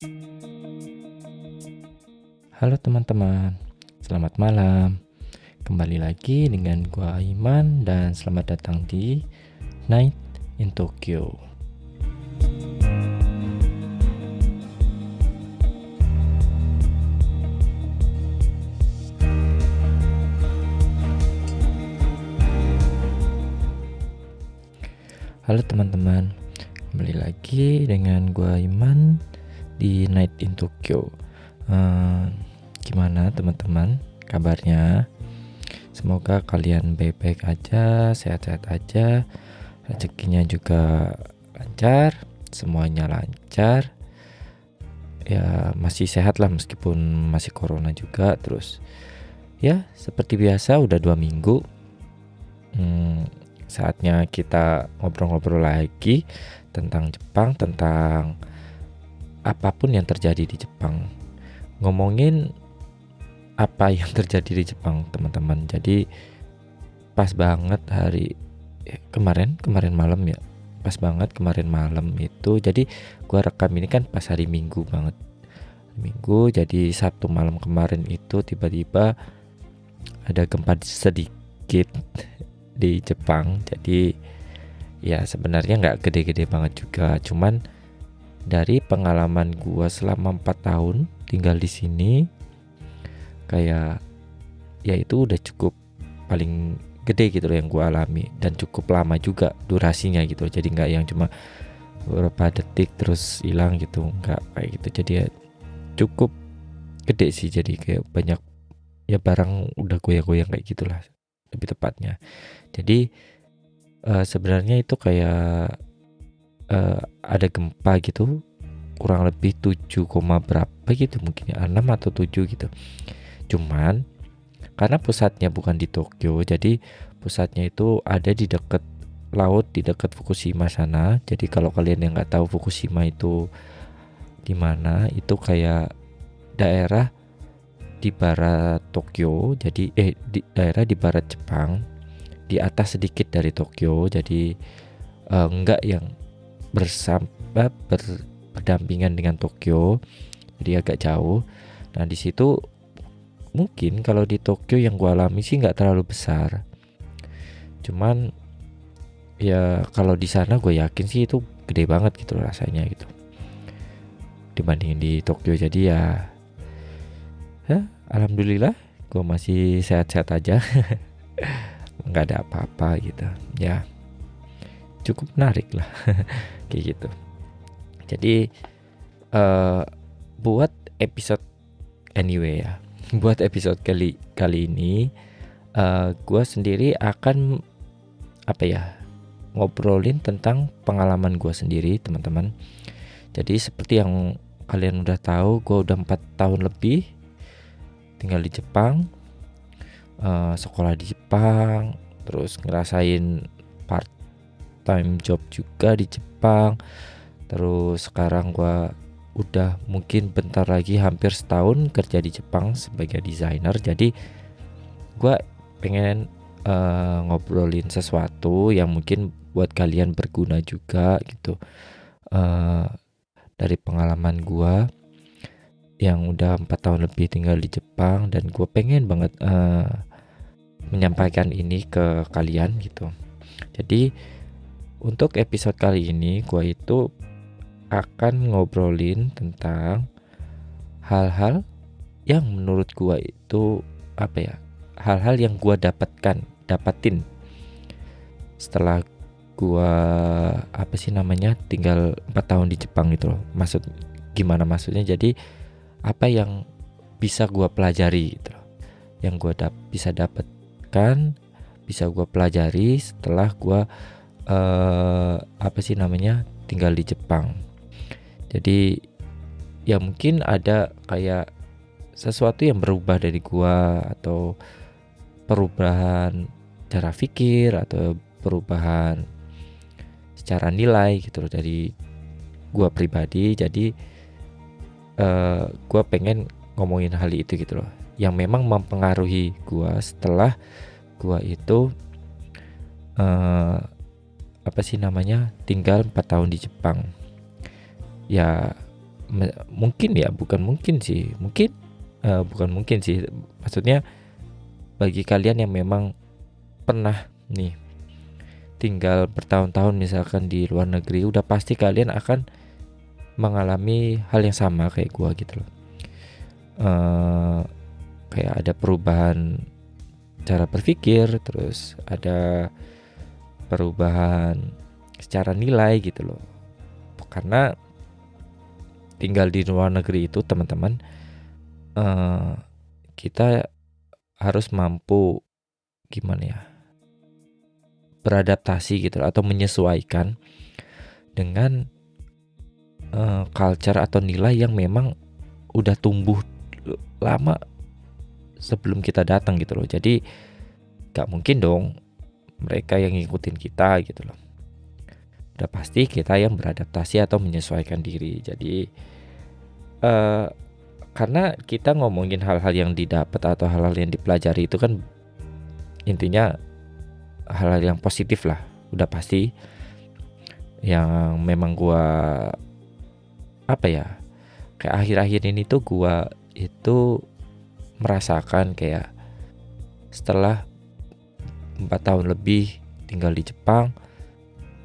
Halo teman-teman, selamat malam. Kembali lagi dengan gua Aiman dan selamat datang di Night in Tokyo. Halo teman-teman, kembali lagi dengan gua Aiman di Night in Tokyo. Gimana teman-teman kabarnya? Semoga kalian baik-baik aja, sehat-sehat aja, rezekinya juga lancar, semuanya lancar. Ya masih sehat lah meskipun masih corona juga. Terus ya seperti biasa udah 2 minggu. Saatnya kita ngobrol-ngobrol lagi tentang Jepang, tentang apapun yang terjadi di Jepang. Ngomongin apa yang terjadi di Jepang, teman-teman. Jadi pas banget kemarin malam ya. Pas banget kemarin malam itu. Jadi gua rekam ini kan pas hari Minggu banget. Minggu, jadi Sabtu malam kemarin itu tiba-tiba ada gempa sedikit di Jepang. Jadi ya sebenarnya nggak gede-gede banget juga, cuman dari pengalaman gua selama 4 tahun tinggal di sini, kayak ya itu udah cukup paling gede gitu loh yang gua alami, dan cukup lama juga durasinya gitu. Jadi nggak yang cuma beberapa detik terus hilang gitu, nggak kayak gitu. Jadi ya cukup gede sih, jadi kayak banyak ya barang udah goyang-goyang kayak gitulah lebih tepatnya. Jadi sebenarnya itu kayak ada gempa gitu, kurang lebih 7, berapa gitu, mungkin ya 6 atau 7 gitu. Cuman karena pusatnya bukan di Tokyo, jadi pusatnya itu ada di dekat laut, di dekat Fukushima sana. Jadi kalau kalian yang nggak tahu Fukushima itu di mana, itu kayak daerah di barat Tokyo. Jadi daerah di barat Jepang, di atas sedikit dari Tokyo. Jadi enggak yang berdampingan dengan Tokyo, jadi agak jauh. Nah di situ mungkin kalau di Tokyo yang gua alami sih nggak terlalu besar, cuman ya kalau di sana gue yakin sih itu gede banget gitu rasanya gitu dibandingin di Tokyo. Jadi ya alhamdulillah gue masih sehat-sehat aja. Nggak ada apa-apa gitu ya, cukup menarik lah. Kayak gitu. Jadi buat episode buat episode kali ini gue sendiri akan ngobrolin tentang pengalaman gue sendiri, teman-teman. Jadi seperti yang kalian udah tahu, gue udah 4 tahun lebih tinggal di Jepang, sekolah di Jepang, terus ngerasain part time job juga di Jepang. Terus sekarang gue udah mungkin bentar lagi hampir setahun kerja di Jepang sebagai desainer. Jadi gue pengen ngobrolin sesuatu yang mungkin buat kalian berguna juga gitu, dari pengalaman gue yang udah 4 tahun lebih tinggal di Jepang, dan gue pengen banget menyampaikan ini ke kalian gitu. Jadi untuk episode kali ini gue itu akan ngobrolin tentang hal-hal yang menurut gue itu hal-hal yang gue dapatin setelah gue tinggal 4 tahun di Jepang gitu loh. Maksudnya jadi apa yang bisa gue pelajari gitu loh, yang gue bisa dapatkan, bisa gue pelajari setelah gue tinggal di Jepang. Jadi ya mungkin ada kayak sesuatu yang berubah dari gua, atau perubahan cara pikir, atau perubahan secara nilai gitu loh dari gua pribadi. Jadi gua pengen ngomongin hal itu gitu loh, yang memang mempengaruhi gua setelah gua itu tinggal 4 tahun di Jepang. Ya mungkin ya, bukan mungkin sih, bukan mungkin sih, maksudnya bagi kalian yang memang pernah nih tinggal bertahun-tahun misalkan di luar negeri, udah pasti kalian akan mengalami hal yang sama kayak gua gitu loh. Kayak ada perubahan cara berpikir, terus ada perubahan secara nilai gitu loh. Karena tinggal di luar negeri itu teman-teman, kita harus mampu gimana ya, beradaptasi gitu loh, atau menyesuaikan dengan culture atau nilai yang memang udah tumbuh lama sebelum kita datang gitu loh. Jadi gak mungkin dong mereka yang ngikutin kita gitu loh. Udah pasti kita yang beradaptasi atau menyesuaikan diri. Jadi karena kita ngomongin hal-hal yang didapat atau hal-hal yang dipelajari itu kan intinya hal-hal yang positif lah. Udah pasti yang memang gua kayak akhir-akhir ini tuh gua itu merasakan kayak setelah 4 tahun lebih tinggal di Jepang,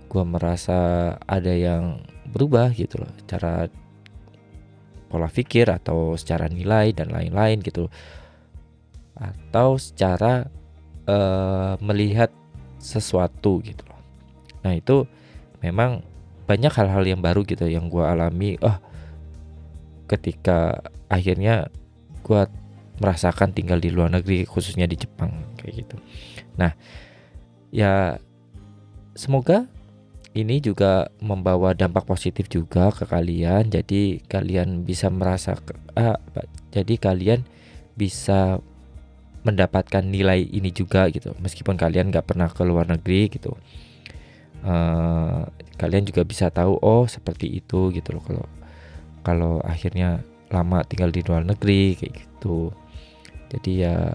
gua merasa ada yang berubah gitu loh, cara pola pikir atau secara nilai dan lain-lain gitu, atau secara melihat sesuatu gitu loh. Nah itu memang banyak hal-hal yang baru gitu yang gua alami ketika akhirnya gua merasakan tinggal di luar negeri, khususnya di Jepang kayak gitu. Nah, ya semoga ini juga membawa dampak positif juga ke kalian. Jadi kalian bisa jadi kalian bisa mendapatkan nilai ini juga gitu. Meskipun kalian gak pernah ke luar negeri gitu, kalian juga bisa tahu seperti itu gitu loh, kalau akhirnya lama tinggal di luar negeri kayak gitu. Jadi ya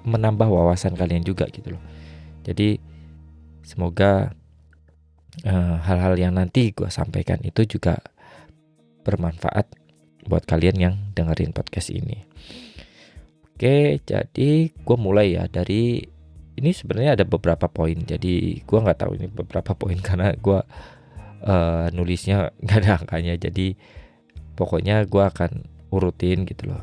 menambah wawasan kalian juga gitu loh. Jadi semoga hal-hal yang nanti gue sampaikan itu juga bermanfaat buat kalian yang dengerin podcast ini. Oke, jadi gue mulai ya dari ini. Sebenarnya ada beberapa poin, jadi gue nggak tahu ini beberapa poin karena gue nulisnya nggak ada angkanya. Jadi pokoknya gue akan urutin gitu loh,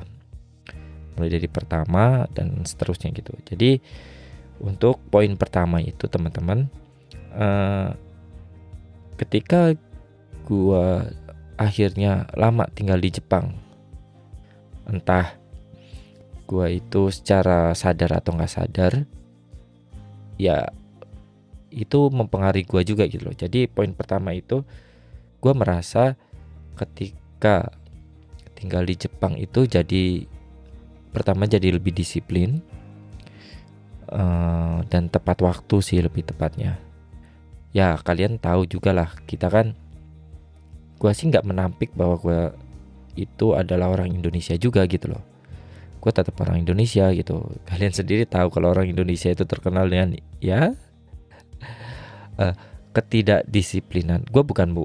mulai dari pertama dan seterusnya gitu. Jadi untuk poin pertama itu teman-teman, ketika gue akhirnya lama tinggal di Jepang, entah gue itu secara sadar atau gak sadar, ya itu mempengaruhi gue juga gitu loh. Jadi poin pertama itu gue merasa ketika tinggal di Jepang itu jadi lebih disiplin, dan tepat waktu sih lebih tepatnya. Ya kalian tahu juga lah, kita kan, gue sih gak menampik bahwa gue itu adalah orang Indonesia juga gitu loh. Gue tetap orang Indonesia gitu. Kalian sendiri tahu kalau orang Indonesia itu terkenal dengan ketidakdisiplinan. Gue bukan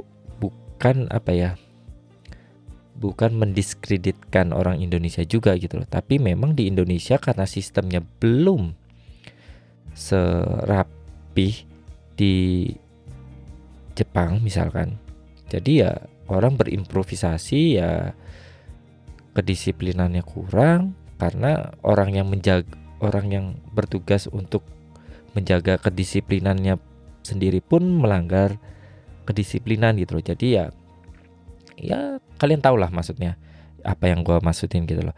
mendiskreditkan orang Indonesia juga gitu loh. Tapi memang di Indonesia karena sistemnya belum serapih di Jepang misalkan, jadi ya orang berimprovisasi, ya kedisiplinannya kurang karena orang yang bertugas untuk menjaga kedisiplinannya sendiri pun melanggar kedisiplinan gitu loh. Jadi ya kalian tahu lah maksudnya apa yang gue maksudin gitu loh.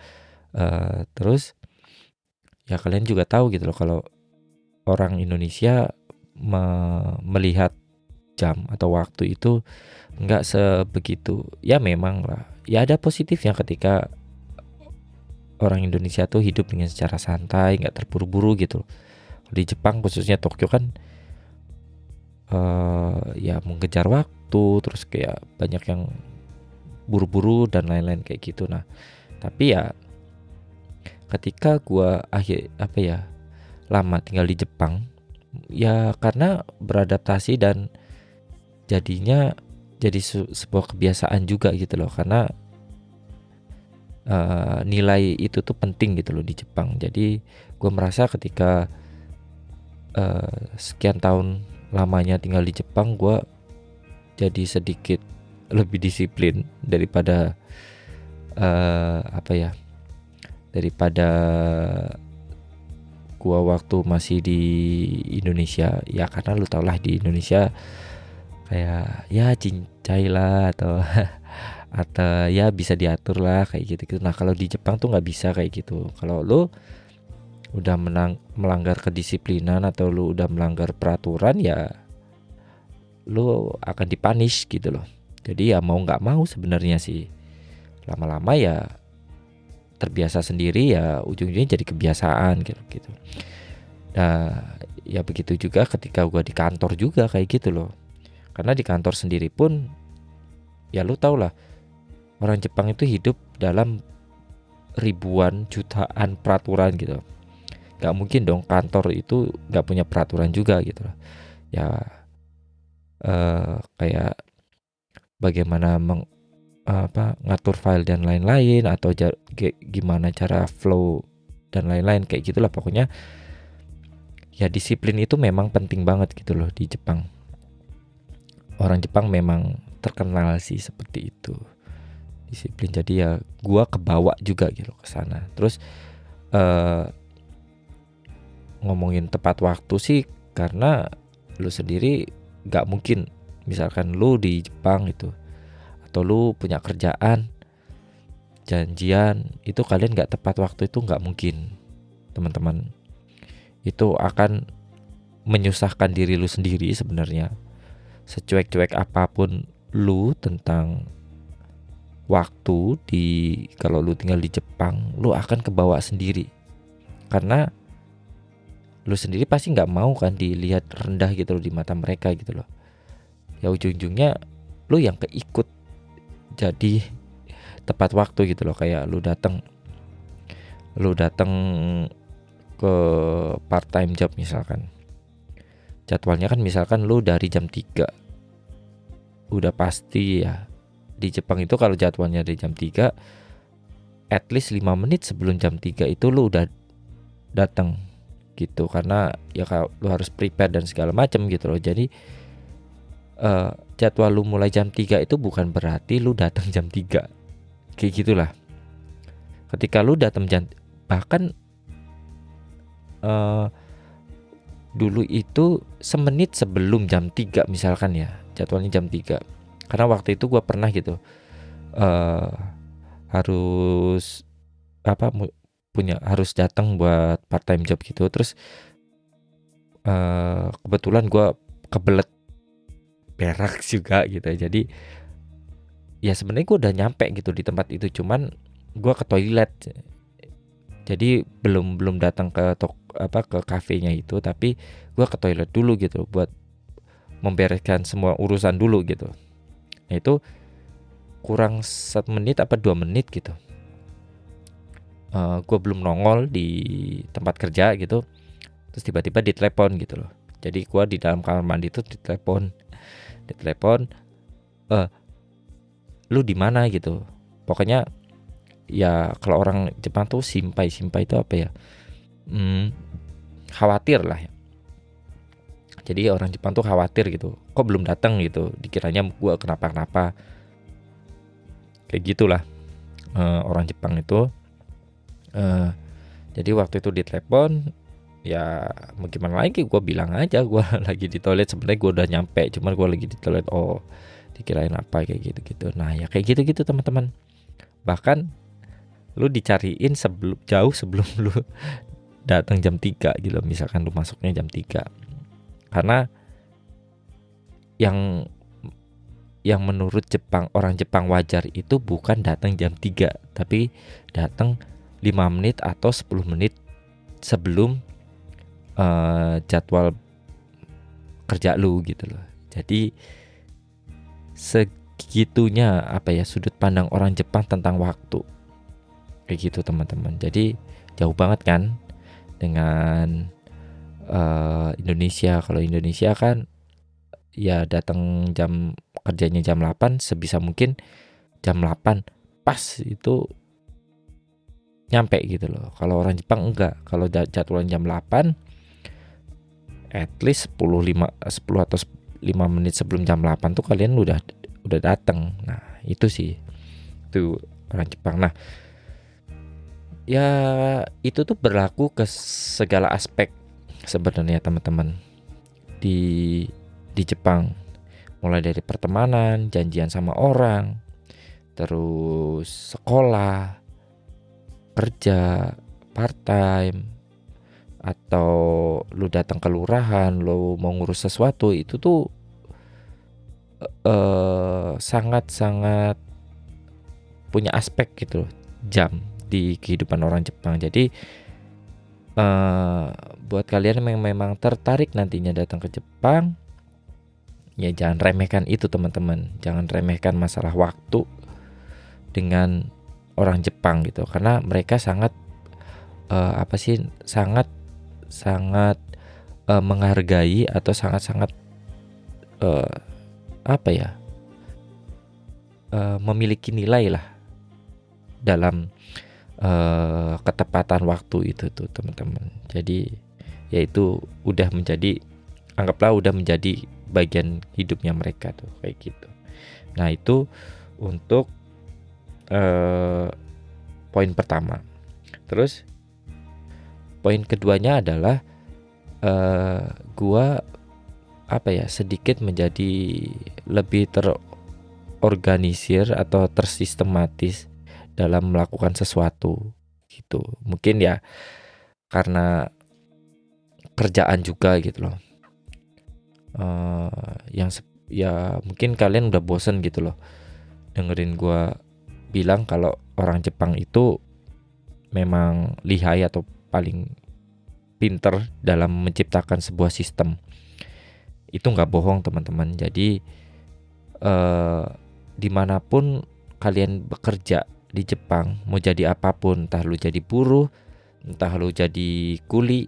Terus ya kalian juga tahu gitu loh kalau orang Indonesia melihat jam atau waktu itu nggak sebegitu. Ya memang lah, ya ada positifnya ketika orang Indonesia tuh hidup dengan secara santai, nggak terburu-buru gitu. Di Jepang khususnya Tokyo kan ya mengejar waktu, terus kayak banyak yang buru-buru dan lain-lain kayak gitu. Nah tapi ya ketika gua lama tinggal di Jepang, ya karena beradaptasi dan jadinya jadi sebuah kebiasaan juga gitu loh, karena nilai itu tuh penting gitu loh di Jepang. Jadi gue merasa ketika sekian tahun lamanya tinggal di Jepang, gue jadi sedikit lebih disiplin daripada daripada gue waktu masih di Indonesia. Ya karena lu tau lah di Indonesia kayak ya cincai lah atau atau ya bisa diatur lah kayak gitu-gitu. Nah kalau di Jepang tuh nggak bisa kayak gitu. Kalau lu udah melanggar kedisiplinan atau lu udah melanggar peraturan, ya lu akan dipunish gitu loh. Jadi ya mau nggak mau sebenarnya sih, lama-lama ya terbiasa sendiri, ya ujung-ujungnya jadi kebiasaan gitu. Nah ya begitu juga ketika gua di kantor juga kayak gitu loh. Karena di kantor sendiri pun ya lu tau lah, orang Jepang itu hidup dalam ribuan jutaan peraturan gitu. Gak mungkin dong kantor itu gak punya peraturan juga gitu loh. Ya kayak bagaimana ngatur file dan lain-lain, atau gimana cara flow dan lain-lain kayak gitulah pokoknya. Ya disiplin itu memang penting banget gitu loh di Jepang. Orang Jepang memang terkenal sih seperti itu, disiplin. Jadi ya gua kebawa juga gitu ke sana. Terus ngomongin tepat waktu sih, karena lu sendiri gak mungkin misalkan lu di Jepang itu, atau lu punya kerjaan janjian itu kalian gak tepat waktu, itu gak mungkin teman-teman. Itu akan menyusahkan diri lu sendiri sebenarnya. Secuek-cuek apapun lu tentang waktu kalau lu tinggal di Jepang, lu akan kebawa sendiri. Karena lu sendiri pasti nggak mau kan dilihat rendah gitu loh di mata mereka gitu loh. Ya ujung-ujungnya lu yang keikut jadi tepat waktu gitu loh. Kayak lu datang ke part time job misalkan, jadwalnya kan misalkan lu dari jam 3, udah pasti ya di Jepang itu kalau jadwalnya dari jam 3, at least 5 menit sebelum jam 3 itu lu udah datang gitu. Karena ya lu harus prepare dan segala macam gitu loh. Jadi jadwal lu mulai jam 3 itu bukan berarti lu datang jam 3. Kayak gitulah. Ketika lu datang bahkan dulu itu semenit sebelum jam 3 misalkan ya, jadwalnya jam 3. Karena waktu itu gue pernah gitu harus harus datang buat part time job gitu. Terus kebetulan gue kebelet berak juga gitu. Jadi ya sebenarnya gue udah nyampe gitu di tempat itu, cuman gue ke toilet. Jadi belum datang ke kafenya itu, tapi gue ke toilet dulu gitu buat membereskan semua urusan dulu gitu. Nah itu kurang 1 menit apa 2 menit gitu, gue belum nongol di tempat kerja gitu. Terus tiba-tiba ditelepon gitu loh. Jadi gue di dalam kamar mandi tuh ditelepon, lu di mana gitu. Pokoknya ya kalau orang Jepang tuh simpai itu apa ya, khawatir lah ya. Jadi orang Jepang tuh khawatir gitu, kok belum datang gitu, dikiranya gue kenapa-kenapa kayak gitulah orang Jepang itu. Jadi waktu itu ditelepon, ya mau gimana lagi, gue bilang aja gue lagi di toilet. Sebenarnya gue udah nyampe, cuman gue lagi di toilet. Oh dikirain apa kayak gitu. Nah ya kayak gitu teman-teman. Bahkan lu dicariin jauh sebelum lu datang jam 3 gitu. Misalkan lu masuknya jam 3, karena yang menurut orang Jepang wajar itu bukan datang jam 3, tapi datang 5 menit atau 10 menit sebelum jadwal kerja lu gitu loh. Jadi segitunya sudut pandang orang Jepang tentang waktu kayak gitu teman-teman. Jadi jauh banget kan dengan Indonesia. Kalau Indonesia kan ya datang jam kerjanya jam 8, sebisa mungkin jam 8 pas itu nyampe gitu loh. Kalau orang Jepang enggak, kalau jadwalnya jam 8 at least 10 atau 5 menit sebelum jam 8 tuh kalian udah datang. Nah, itu sih. Itu orang Jepang. Nah, ya itu tuh berlaku ke segala aspek sebenarnya teman-teman di Jepang. Mulai dari pertemanan, janjian sama orang, terus sekolah, kerja, part time, atau lu datang ke lurahan, lu mau ngurus sesuatu, itu tuh sangat-sangat punya aspek gitu loh, jam di kehidupan orang Jepang. Jadi buat kalian yang memang tertarik nantinya datang ke Jepang, ya jangan remehkan itu teman-teman. Jangan remehkan masalah waktu dengan orang Jepang gitu, karena mereka sangat sangat menghargai atau sangat memiliki nilai lah dalam ketepatan waktu itu tuh teman-teman. Jadi ya itu anggaplah udah menjadi bagian hidupnya mereka tuh kayak gitu. Nah, itu untuk poin pertama. Terus poin keduanya adalah gua sedikit menjadi lebih terorganisir atau tersistematis dalam melakukan sesuatu gitu. Mungkin ya karena kerjaan juga gitu loh. Ya mungkin kalian udah bosen gitu loh dengerin gua bilang kalau orang Jepang itu memang lihai atau paling pinter dalam menciptakan sebuah sistem. Itu nggak bohong teman-teman. Jadi dimanapun kalian bekerja di Jepang, mau jadi apapun, entah lu jadi buruh, entah lu jadi kuli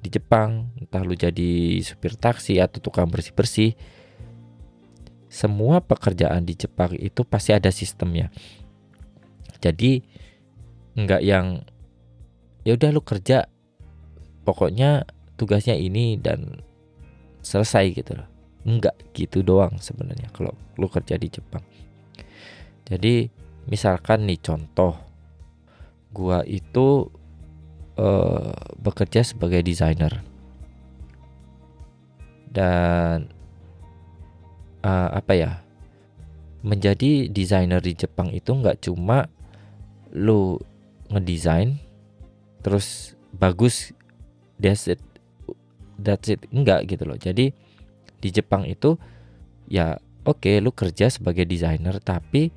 di Jepang, entah lu jadi supir taksi atau tukang bersih-bersih, semua pekerjaan di Jepang itu pasti ada sistemnya. Jadi nggak yang ya udah lu kerja pokoknya tugasnya ini dan selesai gitu loh. Enggak gitu doang sebenarnya kalau lu kerja di Jepang. Jadi misalkan nih contoh, gua itu bekerja sebagai desainer dan menjadi desainer di Jepang itu nggak cuma lu ngedesain terus bagus, that's it, enggak gitu loh. Jadi di Jepang itu ya oke, lu kerja sebagai desainer, tapi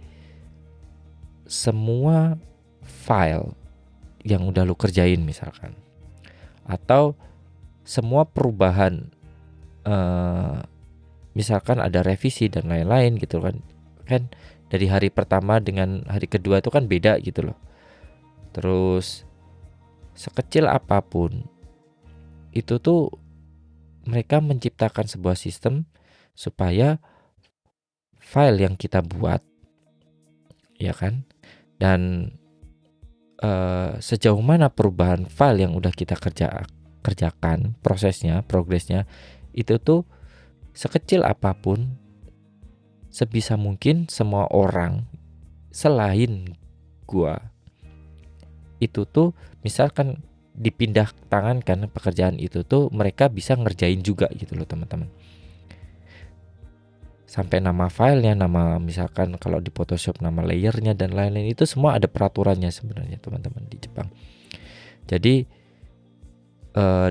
semua file yang udah lu kerjain misalkan, atau semua perubahan misalkan ada revisi dan lain-lain gitu kan dari hari pertama dengan hari kedua itu kan beda gitu loh. Terus sekecil apapun itu tuh mereka menciptakan sebuah sistem supaya file yang kita buat, ya kan, dan sejauh mana perubahan file yang udah kita kerjakan, prosesnya, progresnya, itu tuh sekecil apapun, sebisa mungkin semua orang selain gua itu tuh misalkan dipindah tangan kan pekerjaan itu tuh mereka bisa ngerjain juga gitu loh teman-teman. Sampai nama filenya, nama misalkan kalau di Photoshop nama layernya dan lain-lain itu semua ada peraturannya sebenarnya teman-teman di Jepang. Jadi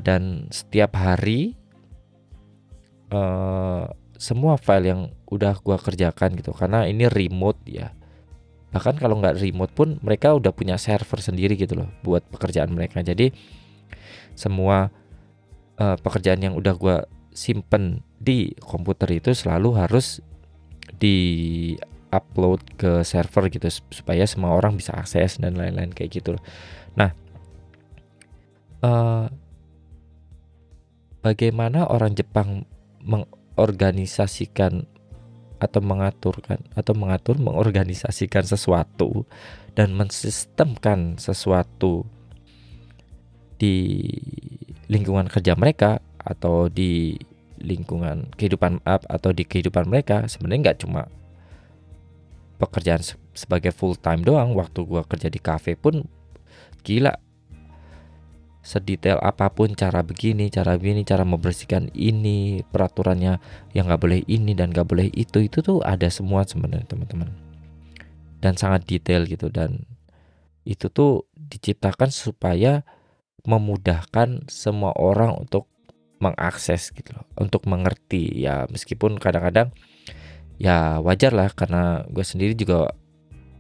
dan setiap hari semua file yang udah gua kerjakan gitu, karena ini remote ya. Bahkan kalau nggak remote pun mereka udah punya server sendiri gitu loh buat pekerjaan mereka. Jadi semua pekerjaan yang udah gua simpen di komputer itu selalu harus di upload ke server gitu supaya semua orang bisa akses dan lain-lain kayak gitu. Nah, bagaimana orang Jepang mengorganisasikan atau mengorganisasikan sesuatu dan mensistemkan sesuatu di lingkungan kerja mereka atau di lingkungan kehidupan atau di kehidupan mereka, sebenarnya nggak cuma pekerjaan sebagai full time doang. Waktu gua kerja di kafe pun gila, sedetail apapun, cara begini, cara membersihkan ini, peraturannya yang nggak boleh ini dan nggak boleh itu tuh ada semua sebenarnya teman-teman, dan sangat detail gitu. Dan itu tuh diciptakan supaya memudahkan semua orang untuk mengakses gitu loh, untuk mengerti ya. Meskipun kadang-kadang ya wajar lah, karena gue sendiri juga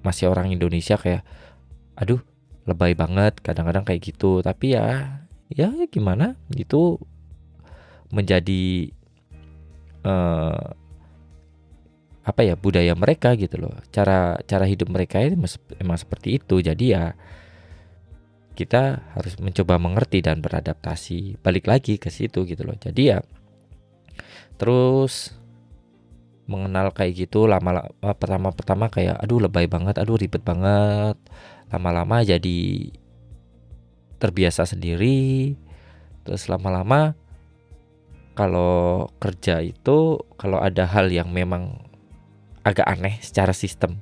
masih orang Indonesia, kayak aduh lebay banget kadang-kadang kayak gitu. Tapi ya gimana, itu menjadi budaya mereka gitu loh, cara hidup mereka ini emang seperti itu. Jadi ya kita harus mencoba mengerti dan beradaptasi, balik lagi ke situ gitu loh. Jadi ya terus mengenal kayak gitu lama-lama, pertama kayak aduh lebay banget, aduh ribet banget. Lama-lama jadi terbiasa sendiri. Terus lama-lama kalau kerja itu, kalau ada hal yang memang agak aneh secara sistem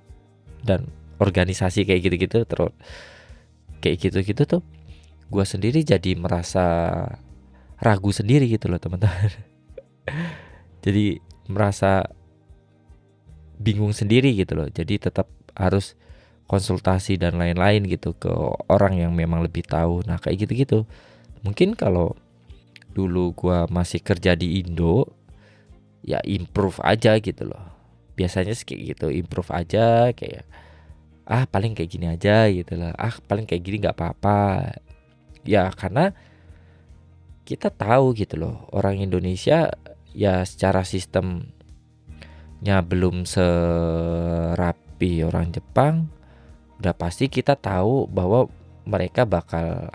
dan organisasi kayak gitu-gitu, terus kayak gitu-gitu tuh gue sendiri jadi merasa ragu sendiri gitu loh teman-teman. Jadi merasa bingung sendiri gitu loh. Jadi tetap harus konsultasi dan lain-lain gitu ke orang yang memang lebih tahu. Nah kayak gitu-gitu. Mungkin kalau dulu gue masih kerja di Indo, ya improve aja gitu loh. Biasanya sih kayak gitu, improve aja, kayak paling kayak gini aja gitu lah, paling kayak gini nggak apa-apa ya, karena kita tahu gitu loh, orang Indonesia ya secara sistemnya belum serapi orang Jepang. Udah pasti kita tahu bahwa mereka bakal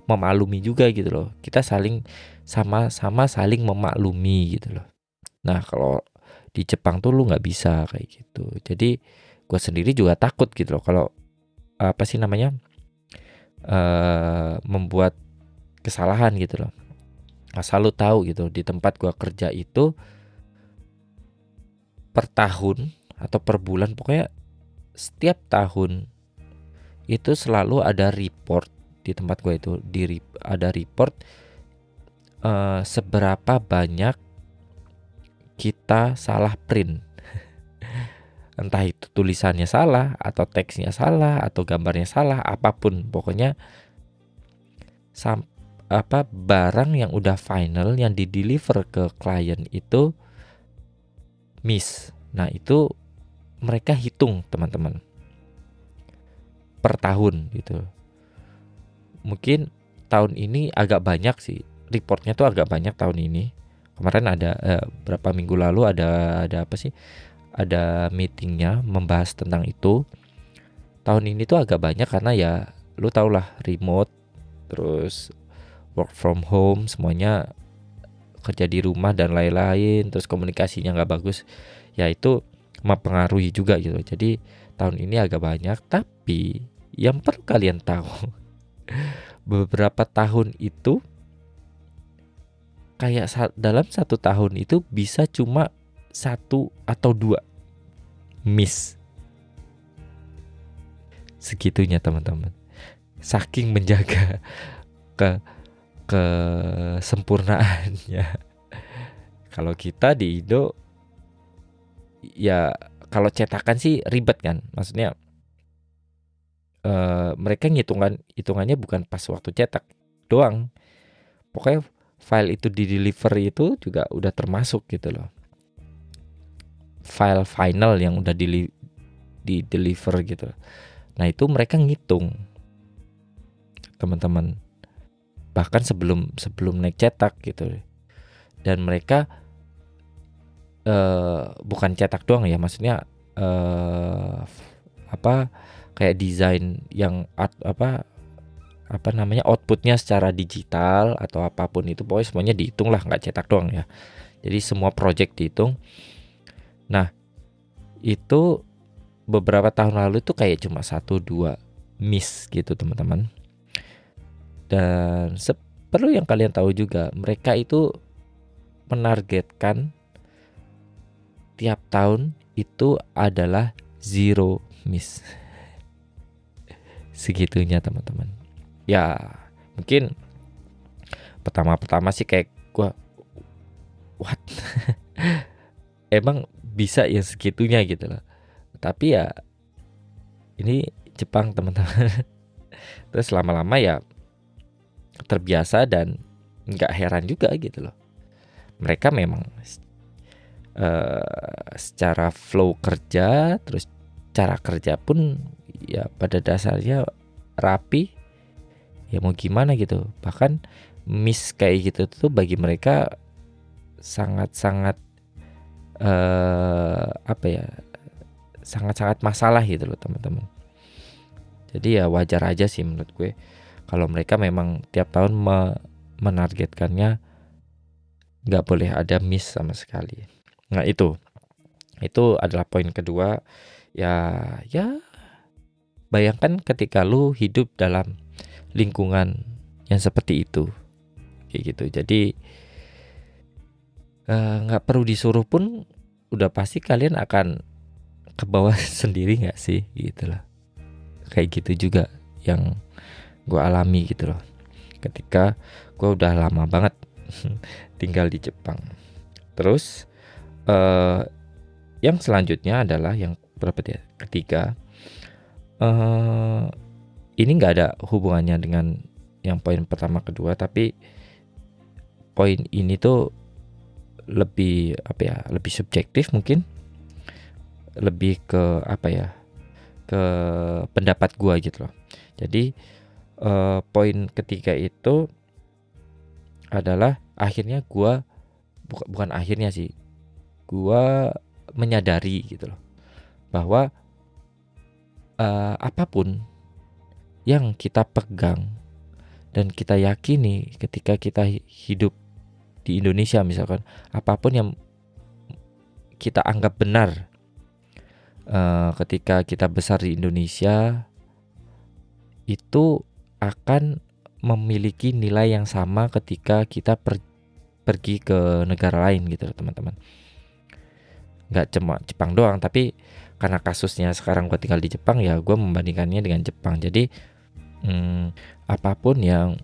memaklumi juga gitu loh. Kita sama-sama saling memaklumi gitu loh. Nah kalau di Jepang tuh lu nggak bisa kayak gitu. Jadi gue sendiri juga takut gitu loh kalau membuat kesalahan gitu loh. Asal lu tahu gitu, di tempat gue kerja itu per tahun atau per bulan, pokoknya setiap tahun itu selalu ada report di tempat gue itu. Ada report seberapa banyak kita salah print. Entah itu tulisannya salah, atau teksnya salah, atau gambarnya salah, apapun pokoknya barang yang udah final, yang di-deliver ke klien itu miss. Nah itu mereka hitung teman-teman per tahun gitu. Mungkin tahun ini agak banyak sih, reportnya tuh agak banyak tahun ini. Kemarin ada berapa minggu lalu ada meetingnya membahas tentang itu. Tahun ini tuh agak banyak karena ya lu tau lah, remote, terus work from home, semuanya kerja di rumah dan lain-lain, terus komunikasinya gak bagus, ya itu mempengaruhi juga gitu. Jadi tahun ini agak banyak. Tapi yang perlu kalian tahu, beberapa tahun itu kayak dalam satu tahun itu bisa cuma 1 atau 2 miss. Segitunya teman-teman, saking menjaga kesempurnaannya. Kalau kita di Indo ya, kalau cetakan sih ribet kan, maksudnya mereka hitungannya bukan pas waktu cetak doang, pokoknya file itu di delivery itu juga udah termasuk gitu loh, file final yang udah di deliver gitu. Nah itu mereka ngitung teman-teman, bahkan sebelum naik cetak gitu. Dan mereka bukan cetak doang ya, maksudnya kayak desain yang outputnya secara digital atau apapun itu, pokoknya semuanya dihitung lah, nggak cetak doang ya. Jadi semua project dihitung. Nah, itu beberapa tahun lalu itu kayak cuma 1-2 miss gitu teman-teman. Dan perlu yang kalian tahu juga, mereka itu menargetkan tiap tahun itu adalah 0 miss. Segitunya teman-teman. Ya mungkin pertama-pertama sih kayak gua, what? Emang bisa ya segitunya gitu loh. Tapi ya ini Jepang teman-teman. Terus lama-lama ya terbiasa dan nggak heran juga gitu loh. Mereka memang secara flow kerja, terus cara kerja pun ya pada dasarnya rapi. Ya mau gimana gitu. Bahkan miss kayak gitu tuh bagi mereka sangat-sangat apa ya, sangat-sangat masalah gitu loh teman-teman. Jadi ya wajar aja sih menurut gue kalau mereka memang tiap tahun menargetkannya nggak boleh ada miss sama sekali. Nah itu adalah poin kedua. Ya bayangkan ketika lu hidup dalam lingkungan yang seperti itu, kayak gitu. Jadi nggak perlu disuruh pun udah pasti kalian akan ke bawah sendiri nggak sih gitu loh. Kayak gitu juga yang gue alami gitu loh ketika gue udah lama banget tinggal di Jepang. Terus yang selanjutnya adalah yang berapa dia? Ketiga. Ini nggak ada hubungannya dengan yang poin pertama kedua, tapi poin ini tuh lebih apa ya? Lebih subjektif mungkin. Lebih ke apa ya? Ke pendapat gue gitu loh. Jadi poin ketiga itu adalah akhirnya gue bukan akhirnya sih, gue menyadari gitu loh bahwa apapun yang kita pegang dan kita yakini ketika kita hidup di Indonesia misalkan, apapun yang kita anggap benar ketika kita besar di Indonesia itu akan memiliki nilai yang sama ketika kita pergi ke negara lain gitu loh teman-teman. Nggak cuma Jepang doang, tapi karena kasusnya sekarang gue tinggal di Jepang ya gue membandingkannya dengan Jepang. Jadi apapun yang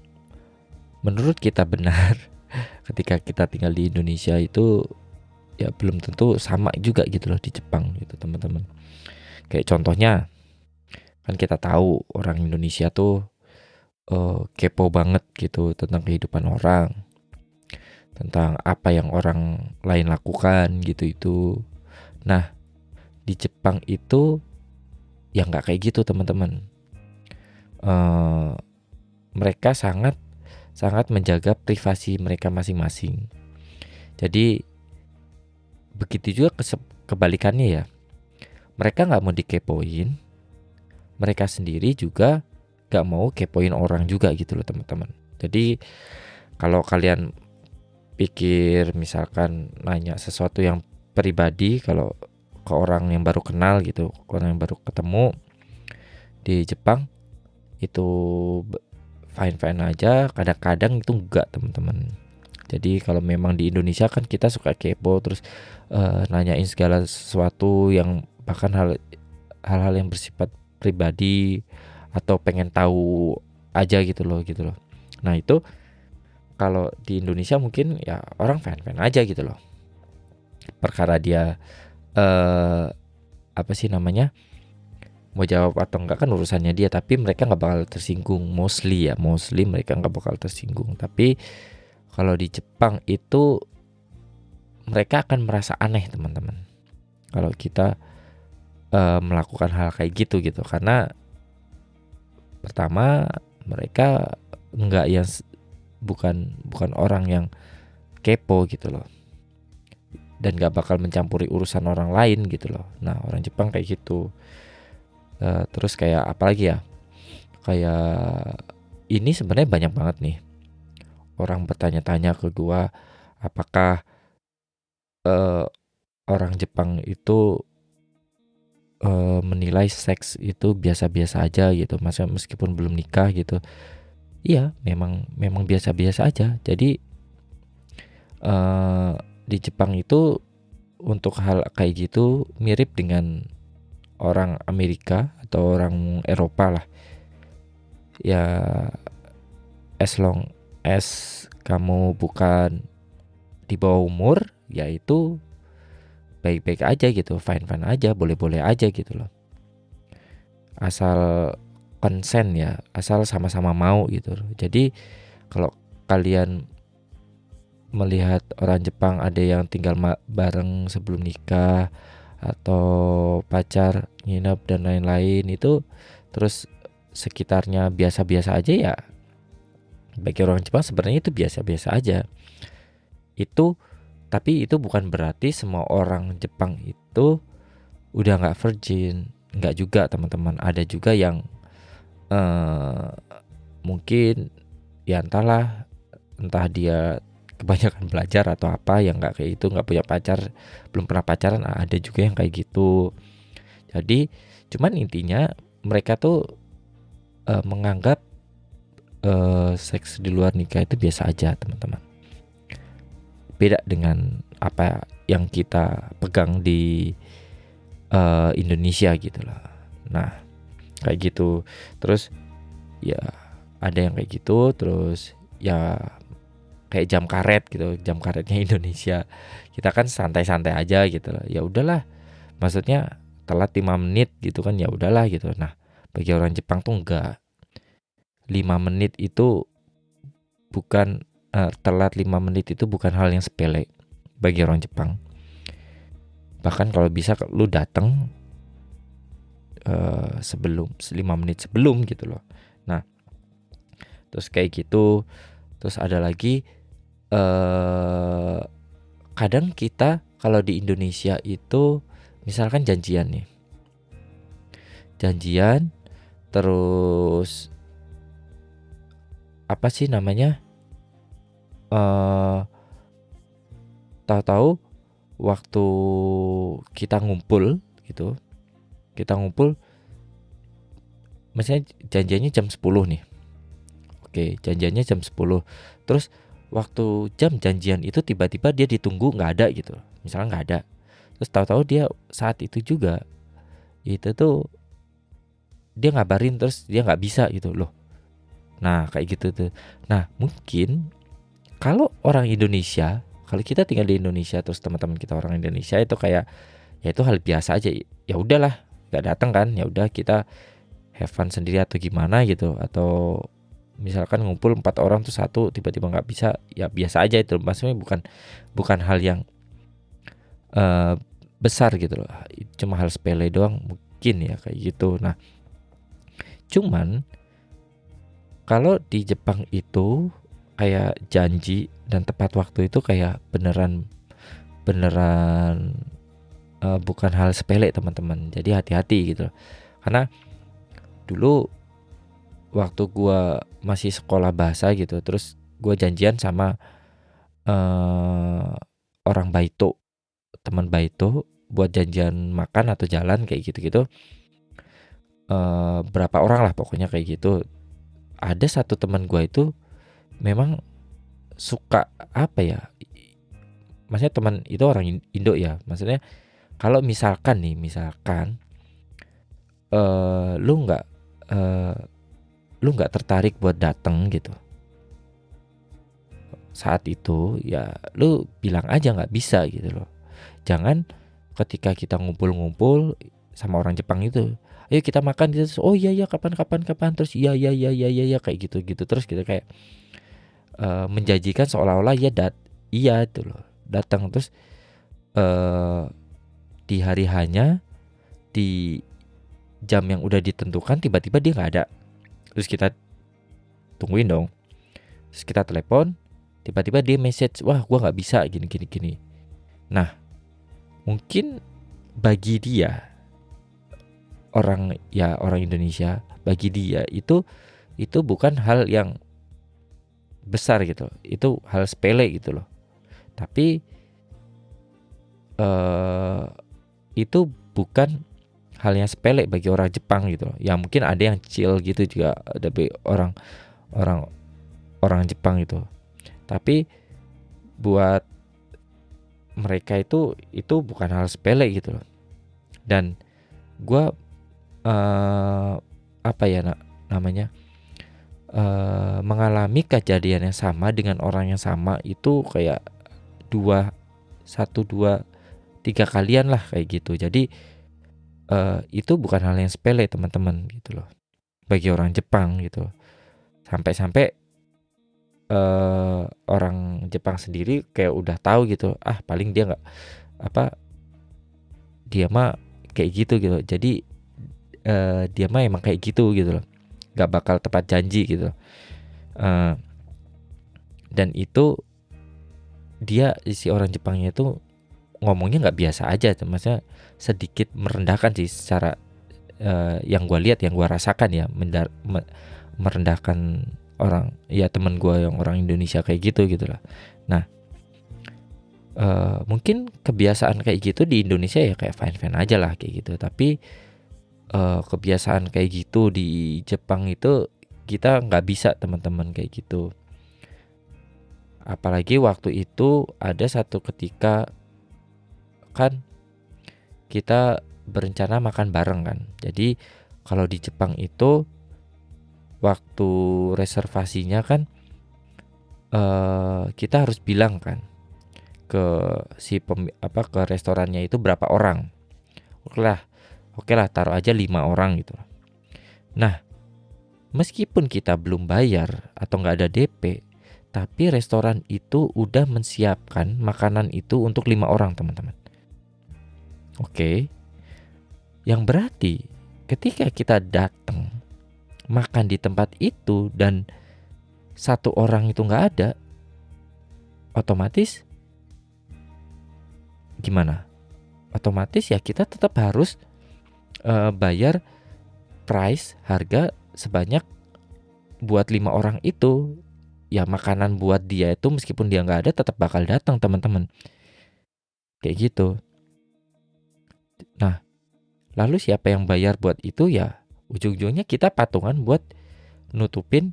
menurut kita benar ketika kita tinggal di Indonesia itu ya belum tentu sama juga gitu loh di Jepang gitu teman-teman. Kayak contohnya kan kita tahu orang Indonesia tuh kepo banget gitu tentang kehidupan orang, tentang apa yang orang lain lakukan gitu itu. Nah di Jepang itu ya nggak kayak gitu teman-teman. Mereka sangat menjaga privasi mereka masing-masing. Jadi begitu juga kebalikannya ya. Mereka nggak mau dikepoin, mereka sendiri juga nggak mau kepoin orang juga gitu loh teman-teman. Jadi kalau kalian pikir misalkan nanya sesuatu yang pribadi kalau ke orang yang baru kenal gitu, orang yang baru ketemu di Jepang itu fine-fine aja, kadang-kadang itu enggak teman-teman. Jadi kalau memang di Indonesia kan kita suka kepo terus nanyain segala sesuatu yang bahkan hal-hal yang bersifat pribadi atau pengen tahu aja gitu loh. Nah itu kalau di Indonesia mungkin ya orang fan aja gitu loh. Perkara dia apa sih namanya, mau jawab atau enggak kan urusannya dia, tapi mereka nggak bakal tersinggung. Mostly mereka nggak bakal tersinggung. Tapi kalau di Jepang itu mereka akan merasa aneh teman-teman kalau kita melakukan hal kayak gitu karena pertama mereka bukan orang yang kepo gitu loh dan gak bakal mencampuri urusan orang lain gitu loh. Nah orang Jepang kayak gitu. Terus kayak apalagi ya, kayak ini sebenarnya banyak banget nih orang bertanya-tanya ke gua apakah orang Jepang itu menilai seks itu biasa-biasa aja gitu, maksudnya meskipun belum nikah gitu. Iya, memang biasa-biasa aja. Jadi di Jepang itu untuk hal kayak gitu mirip dengan orang Amerika atau orang Eropa lah. Ya, as long as kamu bukan di bawah umur, ya itu baik-baik aja gitu, fine-fine aja, boleh-boleh aja gitu loh. Asal konsen ya, asal sama-sama mau gitu loh. Jadi kalau kalian melihat orang Jepang ada yang tinggal bareng sebelum nikah atau pacar nginep dan lain-lain itu, terus sekitarnya biasa-biasa aja, ya bagi orang Jepang sebenarnya itu biasa-biasa aja. Tapi itu bukan berarti semua orang Jepang itu udah nggak virgin, nggak juga teman-teman. Ada juga yang mungkin ya entah dia kebanyakan belajar atau apa, yang nggak kayak itu, nggak punya pacar, belum pernah pacaran, ada juga yang kayak gitu. Jadi cuman intinya mereka tuh menganggap seks di luar nikah itu biasa aja teman-teman. Beda dengan apa yang kita pegang di Indonesia gitu lah. Nah kayak gitu. Terus ya ada yang kayak gitu. Terus ya kayak jam karet gitu, jam karetnya Indonesia. Kita kan santai-santai aja gitu lah. Ya udahlah, maksudnya telat 5 menit gitu kan, ya udahlah gitu. Nah bagi orang Jepang tuh enggak. 5 menit itu bukan telat 5 menit itu bukan hal yang sepele bagi orang Jepang. Bahkan kalau bisa lu datang sebelum 5 menit sebelum gitu loh. Nah, terus kayak gitu. Terus ada lagi kadang kita kalau di Indonesia itu misalkan janjian nih. Janjian terus apa sih namanya? Tahu-tahu waktu kita ngumpul gitu, misalnya janjiannya jam 10 nih. Oke, janjiannya jam 10. Terus waktu jam janjian itu tiba-tiba dia ditunggu nggak ada gitu, misalnya nggak ada. Terus tahu-tahu dia saat itu juga itu tuh dia ngabarin, terus dia nggak bisa gitu loh. Nah kayak gitu tuh. Nah mungkin kalau orang Indonesia, kalau kita tinggal di Indonesia terus teman-teman kita orang Indonesia itu kayak ya itu hal biasa aja. Ya udahlah, nggak datang kan, ya udah kita have fun sendiri atau gimana gitu. Atau misalkan ngumpul 4 orang tuh satu tiba-tiba nggak bisa, ya biasa aja itu. Maksudnya bukan hal yang besar gitu loh. Cuma hal sepele doang mungkin ya kayak gitu. Nah cuman kalau di Jepang itu kayak janji dan tepat waktu itu kayak beneran bukan hal sepele teman-teman. Jadi hati-hati gitu. Karena dulu waktu gua masih sekolah bahasa gitu, terus gua janjian sama orang Baito, teman Baito, buat janjian makan atau jalan kayak gitu-gitu. Berapa orang lah pokoknya kayak gitu. Ada satu teman gua itu memang suka apa ya? Maksudnya teman itu orang Indo ya. Maksudnya kalau misalkan lu nggak tertarik buat datang gitu saat itu, ya lu bilang aja nggak bisa gitu loh. Jangan ketika kita ngumpul-ngumpul sama orang Jepang itu, ayo kita makan gitu, terus, oh iya kapan terus iya kayak gitu terus kita kayak menjanjikan seolah-olah iya itu loh datang, terus di hari hanya di jam yang udah ditentukan tiba-tiba dia nggak ada. Terus kita tungguin dong, terus kita telepon, tiba-tiba dia message, wah gua nggak bisa gini. Nah mungkin bagi dia orang Indonesia, bagi dia itu bukan hal yang besar gitu, itu hal sepele gitu loh. Tapi itu bukan hal yang sepele bagi orang Jepang gitu loh. Ya mungkin ada yang chill gitu juga, ada orang orang Jepang itu. Tapi buat mereka itu bukan hal sepele gitu loh. Dan gua apa ya namanya, mengalami kejadian yang sama dengan orang yang sama itu kayak 1, 2, 3 kalian lah kayak gitu. Jadi itu bukan hal yang sepele teman-teman gitu loh bagi orang Jepang gitu. Sampai-sampai orang Jepang sendiri kayak udah tahu gitu, paling dia nggak dia mah kayak gitu gitu. Jadi dia mah emang kayak gitu gitu loh, nggak bakal tepat janji gitu. Dan itu dia, si orang Jepangnya itu ngomongnya nggak biasa aja, maksudnya sedikit merendahkan sih secara yang gue lihat, yang gue rasakan ya, merendahkan orang ya, teman gue yang orang Indonesia kayak gitu lah. Nah mungkin kebiasaan kayak gitu di Indonesia ya kayak fine aja lah kayak gitu, tapi kebiasaan kayak gitu di Jepang itu kita nggak bisa teman-teman kayak gitu. Apalagi waktu itu ada satu ketika kan kita berencana makan bareng kan. Jadi kalau di Jepang itu waktu reservasinya kan kita harus bilang kan ke ke restorannya itu berapa orang. Oke lah taruh aja 5 orang gitu. Nah, meskipun kita belum bayar atau nggak ada DP, tapi restoran itu udah menyiapkan makanan itu untuk 5 orang teman-teman. Oke. Yang berarti ketika kita datang makan di tempat itu dan 1 orang itu nggak ada, otomatis gimana? Otomatis ya kita tetap harus bayar harga sebanyak buat 5 orang itu. Ya makanan buat dia itu meskipun dia nggak ada tetap bakal datang teman-teman. Kayak gitu. Nah, lalu siapa yang bayar buat itu? Ya ujung-ujungnya kita patungan buat nutupin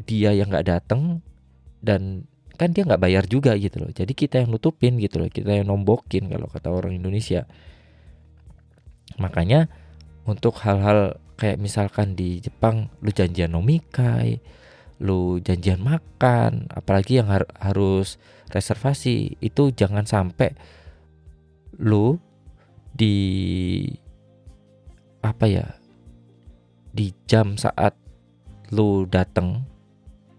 dia yang nggak datang, dan kan dia nggak bayar juga gitu loh. Jadi kita yang nutupin gitu loh, kita yang nombokin kalau kata orang Indonesia. Makanya untuk hal-hal kayak misalkan di Jepang lu janjian nomikai, lu janjian makan, apalagi yang harus reservasi, itu jangan sampai lu di di jam saat lu dateng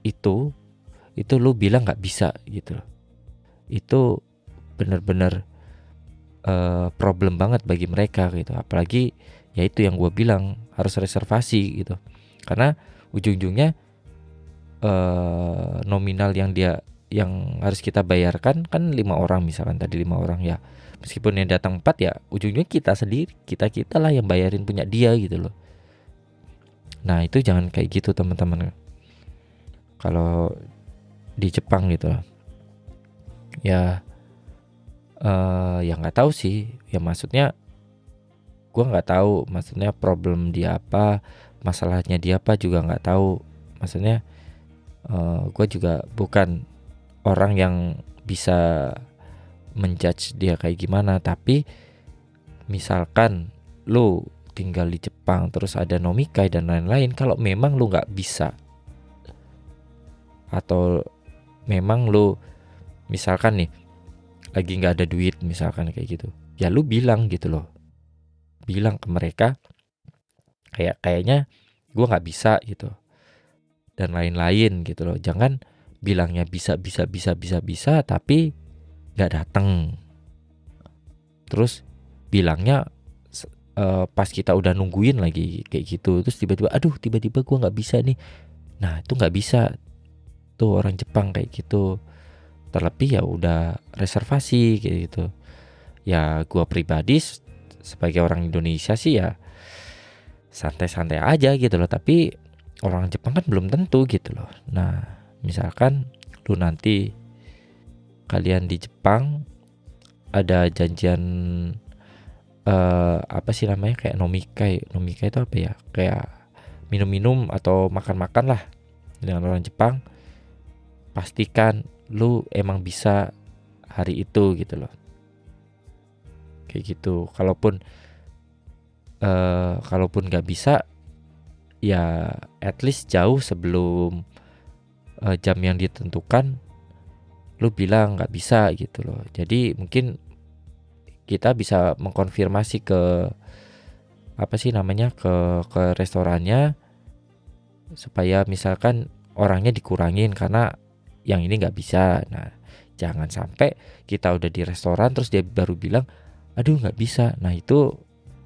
itu lu bilang nggak bisa gitu loh. Itu bener-bener problem banget bagi mereka gitu. Apalagi ya itu yang gue bilang harus reservasi gitu, karena ujung-ujungnya nominal yang harus kita bayarkan kan 5 orang, misalkan tadi 5 orang ya, meskipun yang datang 4 ya ujungnya kita sendiri, kita lah yang bayarin punya dia gitu loh. Nah itu jangan kayak gitu teman-teman kalau di Jepang gitu loh. Ya ya nggak tahu sih, ya maksudnya gue nggak tahu maksudnya problem dia apa, masalahnya dia apa juga nggak tahu. Maksudnya gue juga bukan orang yang bisa menjudge dia kayak gimana, tapi misalkan lu tinggal di Jepang terus ada nomikai dan lain-lain, kalau memang lu nggak bisa atau memang lu misalkan nih lagi nggak ada duit misalkan kayak gitu, ya lu bilang gitu loh, bilang ke mereka kayaknya gue nggak bisa gitu dan lain-lain gitu loh. Jangan bilangnya bisa tapi nggak datang, terus bilangnya pas kita udah nungguin lagi kayak gitu, terus tiba-tiba gue nggak bisa nih. Nah itu nggak bisa tuh orang Jepang kayak gitu. Terlebih ya udah reservasi kayak gitu. Ya gue pribadi sebagai orang Indonesia sih ya santai-santai aja gitu loh, tapi orang Jepang kan belum tentu gitu loh. Nah misalkan lu nanti kalian di Jepang ada janjian apa sih namanya, kayak nomikai. Nomikai itu apa ya? Kayak minum-minum atau makan-makan lah dengan orang Jepang, pastikan lu emang bisa hari itu gitu loh. Kayak gitu. Kalaupun nggak bisa, ya at least jauh sebelum jam yang ditentukan lu bilang nggak bisa gitu loh. Jadi mungkin kita bisa mengkonfirmasi ke apa sih namanya, ke restorannya, supaya misalkan orangnya dikurangin karena yang ini nggak bisa. Nah, jangan sampai kita udah di restoran terus dia baru bilang aduh nggak bisa. Nah, itu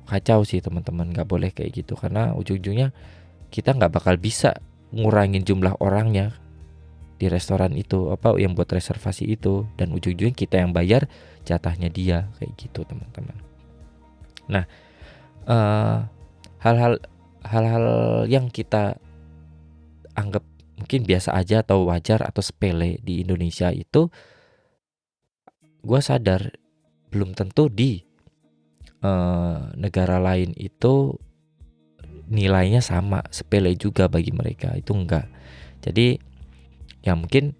kacau sih teman-teman, nggak boleh kayak gitu, karena ujung-ujungnya kita nggak bakal bisa ngurangin jumlah orangnya di restoran itu, apa yang buat reservasi itu, dan ujung-ujungnya kita yang bayar jatahnya dia, kayak gitu teman-teman. Nah, hal-hal yang kita anggap mungkin biasa aja atau wajar atau sepele di Indonesia itu, gue sadar belum tentu di negara lain itu nilainya sama, sepele juga bagi mereka, itu enggak. Jadi ya mungkin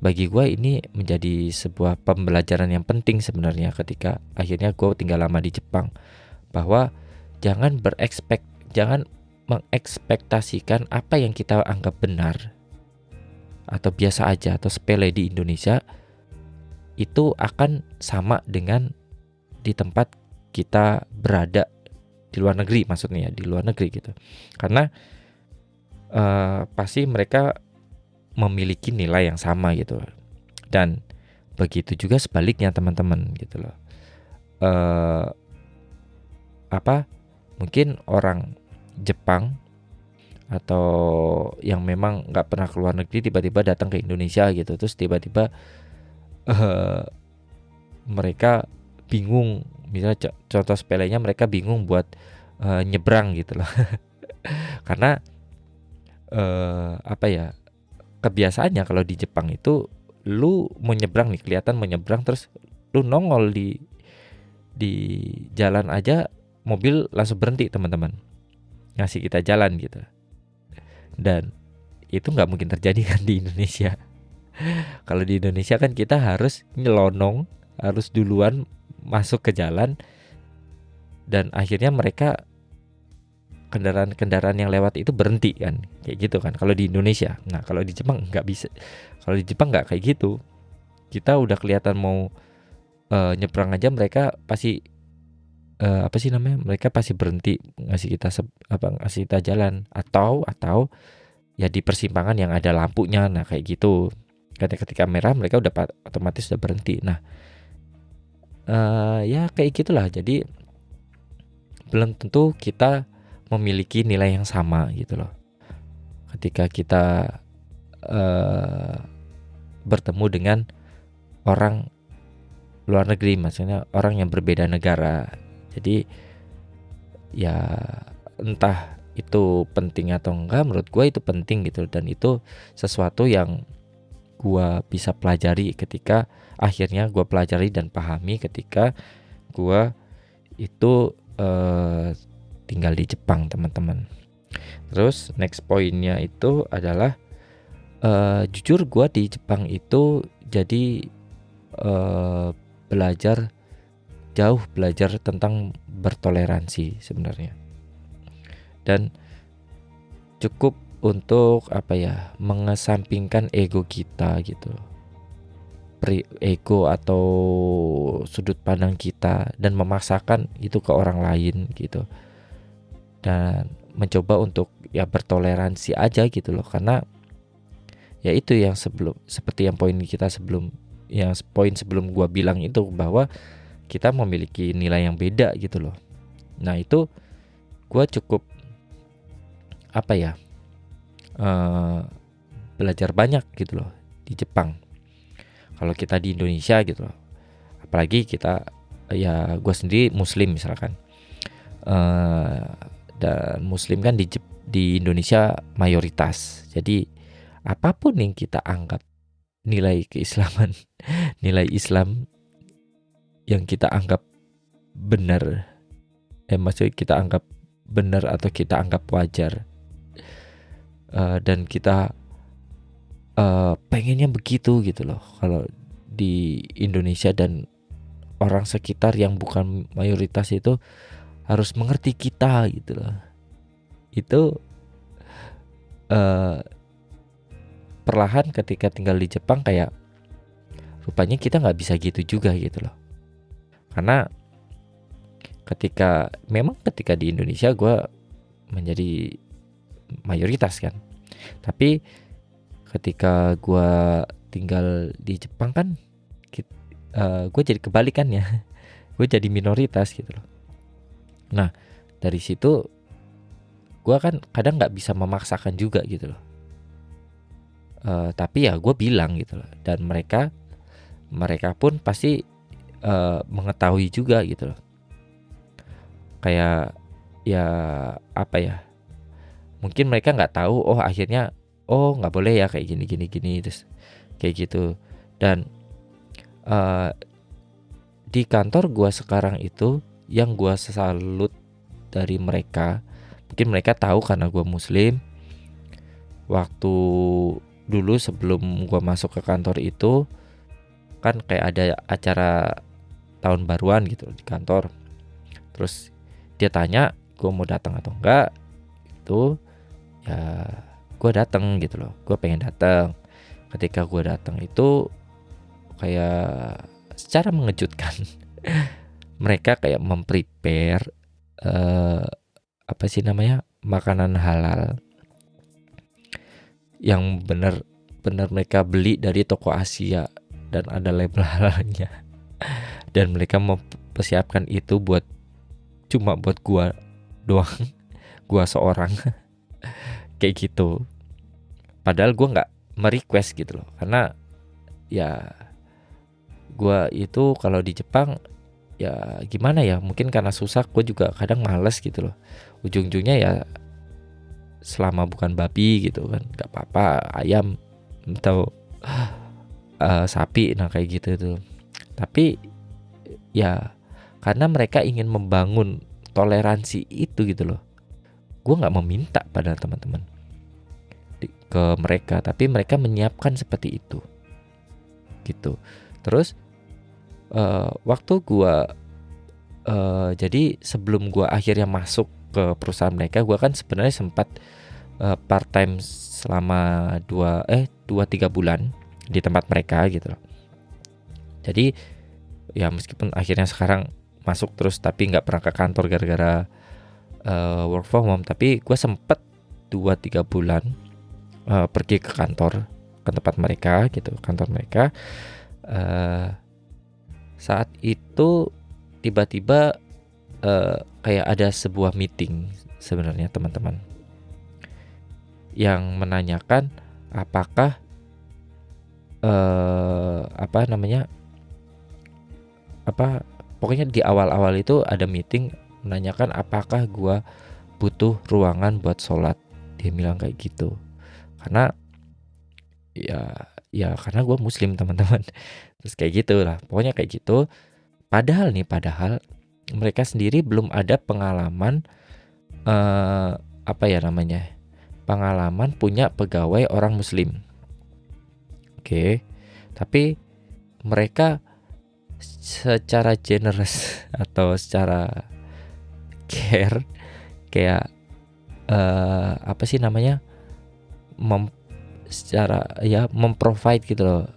bagi gue ini menjadi sebuah pembelajaran yang penting sebenarnya ketika akhirnya gue tinggal lama di Jepang, bahwa jangan mengekspektasikan apa yang kita anggap benar atau biasa aja atau sepele di Indonesia itu akan sama dengan di tempat kita berada di luar negeri, maksudnya di luar negeri gitu. Karena pasti mereka memiliki nilai yang sama gitu. Dan begitu juga sebaliknya teman-teman gitu loh. Mungkin orang Jepang atau yang memang nggak pernah keluar negeri tiba-tiba datang ke Indonesia gitu, terus tiba-tiba mereka bingung, misalnya contoh sepelenya mereka bingung buat nyebrang gitu loh. Karena kebiasaannya kalau di Jepang itu lu mau nyebrang nih, kelihatan mau nyebrang, terus lu nongol di jalan aja, mobil langsung berhenti teman-teman, ngasih kita jalan gitu. Dan itu nggak mungkin terjadi kan di Indonesia. Kalau di Indonesia kan kita harus nyelonong, harus duluan masuk ke jalan, dan akhirnya mereka kendaraan-kendaraan yang lewat itu berhenti kan, kayak gitu kan kalau di Indonesia. Nah, kalau di Jepang nggak bisa. Kalau di Jepang nggak kayak gitu. Kita udah kelihatan mau nyebrang aja, mereka pasti mereka pasti berhenti ngasih kita jalan, atau ya di persimpangan yang ada lampunya. Nah, kayak gitu. Ketika merah mereka udah otomatis udah berhenti. Nah, ya kayak gitulah. Jadi belum tentu kita memiliki nilai yang sama gitu loh. Ketika kita bertemu dengan orang luar negeri, maksudnya orang yang berbeda negara. Jadi ya entah itu penting atau enggak, menurut gue itu penting gitu. Dan itu sesuatu yang gue bisa pelajari ketika akhirnya gue pelajari dan pahami ketika gue itu tinggal di Jepang teman-teman. Terus next poinnya itu adalah jujur gue di Jepang itu jadi belajar tentang bertoleransi sebenarnya, dan cukup untuk mengesampingkan ego kita gitu, ego atau sudut pandang kita, dan memaksakan itu ke orang lain gitu, dan mencoba untuk ya bertoleransi aja gitu loh. Karena ya itu yang seperti yang poin sebelum gua bilang itu, bahwa kita memiliki nilai yang beda gitu loh. Nah, itu gua cukup belajar banyak gitu loh di Jepang. Kalau kita di Indonesia gitu loh, apalagi kita ya gua sendiri muslim misalkan, dan muslim kan di Indonesia mayoritas. Jadi apapun yang kita anggap nilai keislaman, nilai Islam yang kita anggap benar, maksudnya kita anggap benar atau kita anggap wajar, dan kita pengennya begitu gitu loh kalau di Indonesia, dan orang sekitar yang bukan mayoritas itu harus mengerti kita gitu loh. Itu perlahan ketika tinggal di Jepang kayak rupanya kita nggak bisa gitu juga gitu loh. Karena ketika di Indonesia gue menjadi mayoritas kan, tapi ketika gue tinggal di Jepang kan gue jadi kebalikannya. Gue jadi minoritas gitu loh. Nah dari situ gue kan kadang nggak bisa memaksakan juga gitu loh. Tapi ya gue bilang gitu loh, dan mereka pun pasti mengetahui juga gitu loh. Kayak ya apa ya, mungkin mereka nggak tahu, akhirnya nggak boleh ya kayak gini terus kayak gitu. Dan di kantor gue sekarang itu yang gue salut dari mereka, mungkin mereka tahu karena gue muslim. Waktu dulu sebelum gue masuk ke kantor itu kan kayak ada acara tahun baruan gitu di kantor, terus dia tanya gue mau datang atau enggak. Itu ya gue datang gitu loh, gue pengen datang. Ketika gue datang itu kayak secara mengejutkan mereka kayak memprepare apa sih namanya, makanan halal yang benar mereka beli dari toko Asia dan ada label halalnya. Dan mereka mempersiapkan itu cuma buat gua doang, gua seorang kayak gitu. Padahal gua nggak merequest gitu loh, karena ya gua itu kalau di Jepang ya gimana ya, mungkin karena susah, gua juga kadang males gitu loh. Ujung-ujungnya ya selama bukan babi gitu kan nggak apa-apa, ayam atau sapi, nah kayak gitu tuh. Tapi ya karena mereka ingin membangun toleransi itu gitu loh, gue nggak meminta pada teman-teman ke mereka, tapi mereka menyiapkan seperti itu gitu. Terus waktu gue jadi sebelum gue akhirnya masuk ke perusahaan mereka, gue kan sebenarnya sempat part time selama 2-3 bulan di tempat mereka gitu loh. Jadi ya meskipun akhirnya sekarang masuk terus tapi nggak pernah ke kantor gara-gara work from home, tapi gue sempet 2-3 bulan pergi ke kantor, ke tempat mereka gitu, kantor mereka. Saat itu tiba-tiba kayak ada sebuah meeting sebenarnya teman-teman, yang menanyakan apakah pokoknya di awal-awal itu ada meeting menanyakan apakah gua butuh ruangan buat sholat. Dia bilang kayak gitu karena ya karena gua muslim teman-teman. Terus kayak gitu lah, pokoknya kayak gitu. Padahal mereka sendiri belum ada pengalaman pengalaman punya pegawai orang muslim. Oke. Tapi mereka secara generous atau secara care kayak memprovide gitu loh.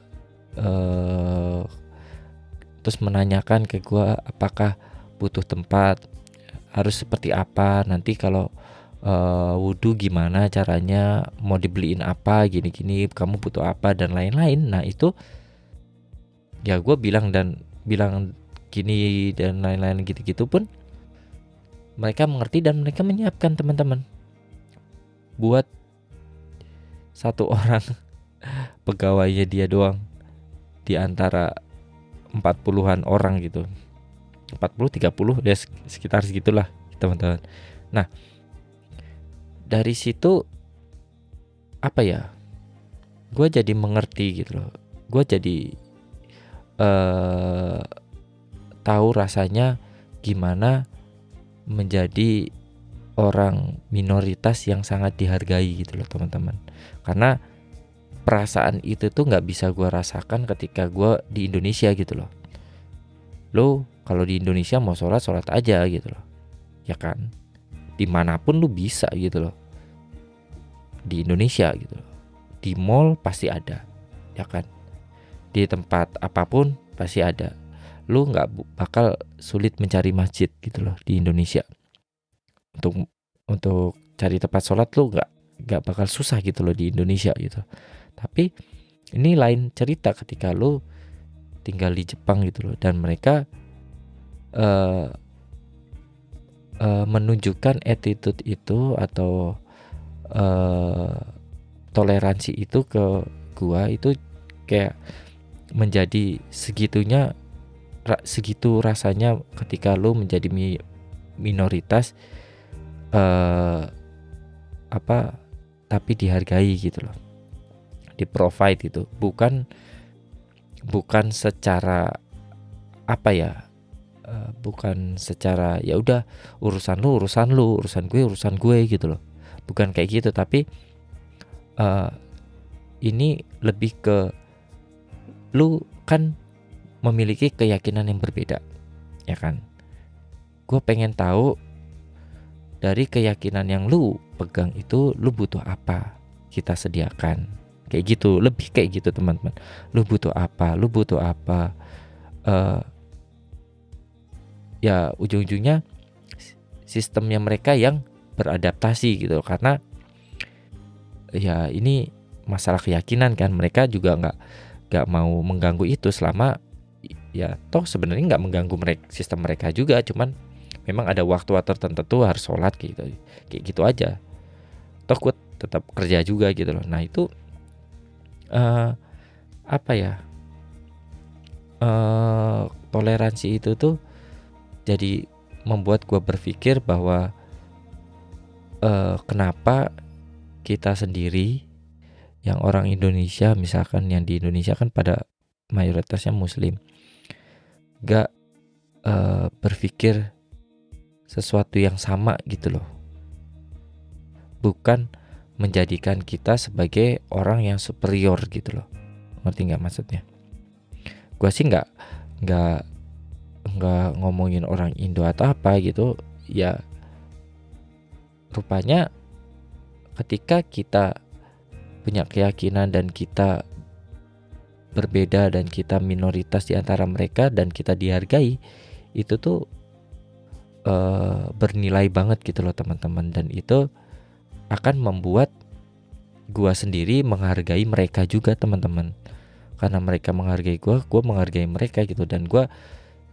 Terus menanyakan ke gue apakah butuh tempat, harus seperti apa, nanti kalau wudhu gimana caranya, mau dibeliin apa, gini-gini, kamu butuh apa dan lain-lain. Nah itu ya gue bilang gini dan lain-lain gitu-gitu pun mereka mengerti dan mereka menyiapkan teman-teman buat satu orang pegawainya dia doang di antara 40-an orang gitu, 40-30 ya sekitar segitulah teman-teman. Nah dari situ gue jadi mengerti gitu loh, gue jadi tahu rasanya gimana menjadi orang minoritas yang sangat dihargai gitu loh teman-teman. Karena perasaan itu tuh nggak bisa gue rasakan ketika gue di Indonesia gitu loh. Lo kalau di Indonesia mau sholat aja gitu loh, ya kan? Dimanapun lu bisa gitu loh. Di Indonesia gitu loh. Di mall pasti ada, ya kan? Di tempat apapun pasti ada. Lu nggak bakal sulit mencari masjid gitu loh di Indonesia. Untuk cari tempat sholat lu nggak bakal susah gitu loh di Indonesia gitu. Tapi ini lain cerita ketika lu tinggal di Jepang gitu loh, dan mereka menunjukkan attitude itu atau toleransi itu ke gua, itu kayak menjadi segitu rasanya ketika lu menjadi minoritas tapi dihargai gitu loh, di provide gitu, bukan secara bukan secara ya udah urusan lu, urusan gue gitu loh, bukan kayak gitu. Tapi ini lebih ke lu kan memiliki keyakinan yang berbeda, ya kan? Gue pengen tahu dari keyakinan yang lu pegang itu lu butuh apa, kita sediakan. Kayak gitu, lebih kayak gitu teman-teman. Lu butuh apa? Ya ujung-ujungnya sistemnya mereka yang beradaptasi gitu. Karena ya ini masalah keyakinan kan, mereka juga nggak mau mengganggu itu selama ya toh sebenarnya nggak mengganggu sistem mereka juga, cuman memang ada waktu-waktu tertentu harus sholat gitu, kayak gitu aja. Toh gue tetap kerja juga gitu loh. Nah itu toleransi itu tuh jadi membuat gue berpikir bahwa kenapa kita sendiri yang orang Indonesia, misalkan yang di Indonesia kan pada mayoritasnya Muslim, gak berpikir sesuatu yang sama gitu loh, bukan menjadikan kita sebagai orang yang superior gitu loh. Ngerti nggak maksudnya? Gue sih nggak ngomongin orang Indo atau apa gitu ya. Rupanya ketika kita punya keyakinan dan kita berbeda dan kita minoritas di antara mereka dan kita dihargai, itu tuh bernilai banget gitu loh teman-teman. Dan itu akan membuat gua sendiri menghargai mereka juga teman-teman. Karena mereka menghargai gua menghargai mereka gitu, dan gua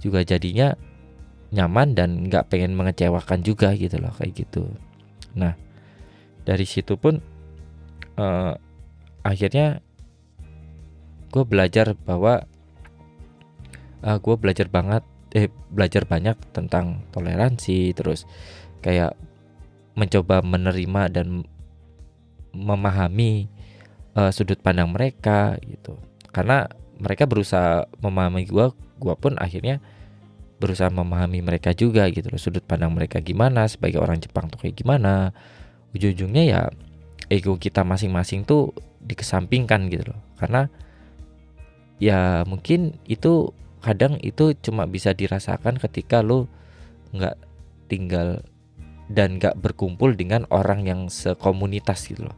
juga jadinya nyaman dan gak pengen mengecewakan juga gitu loh, kayak gitu. Nah dari situ pun akhirnya gue belajar bahwa gue belajar banyak tentang toleransi, terus kayak mencoba menerima dan memahami sudut pandang mereka gitu. Karena mereka berusaha memahami gue pun akhirnya berusaha memahami mereka juga gitu loh, sudut pandang mereka gimana, sebagai orang Jepang tuh kayak gimana. Ujung-ujungnya ya ego kita masing-masing tuh dikesampingkan gitu loh. Karena ya mungkin itu kadang itu cuma bisa dirasakan ketika lo gak tinggal dan gak berkumpul dengan orang yang sekomunitas gitu loh,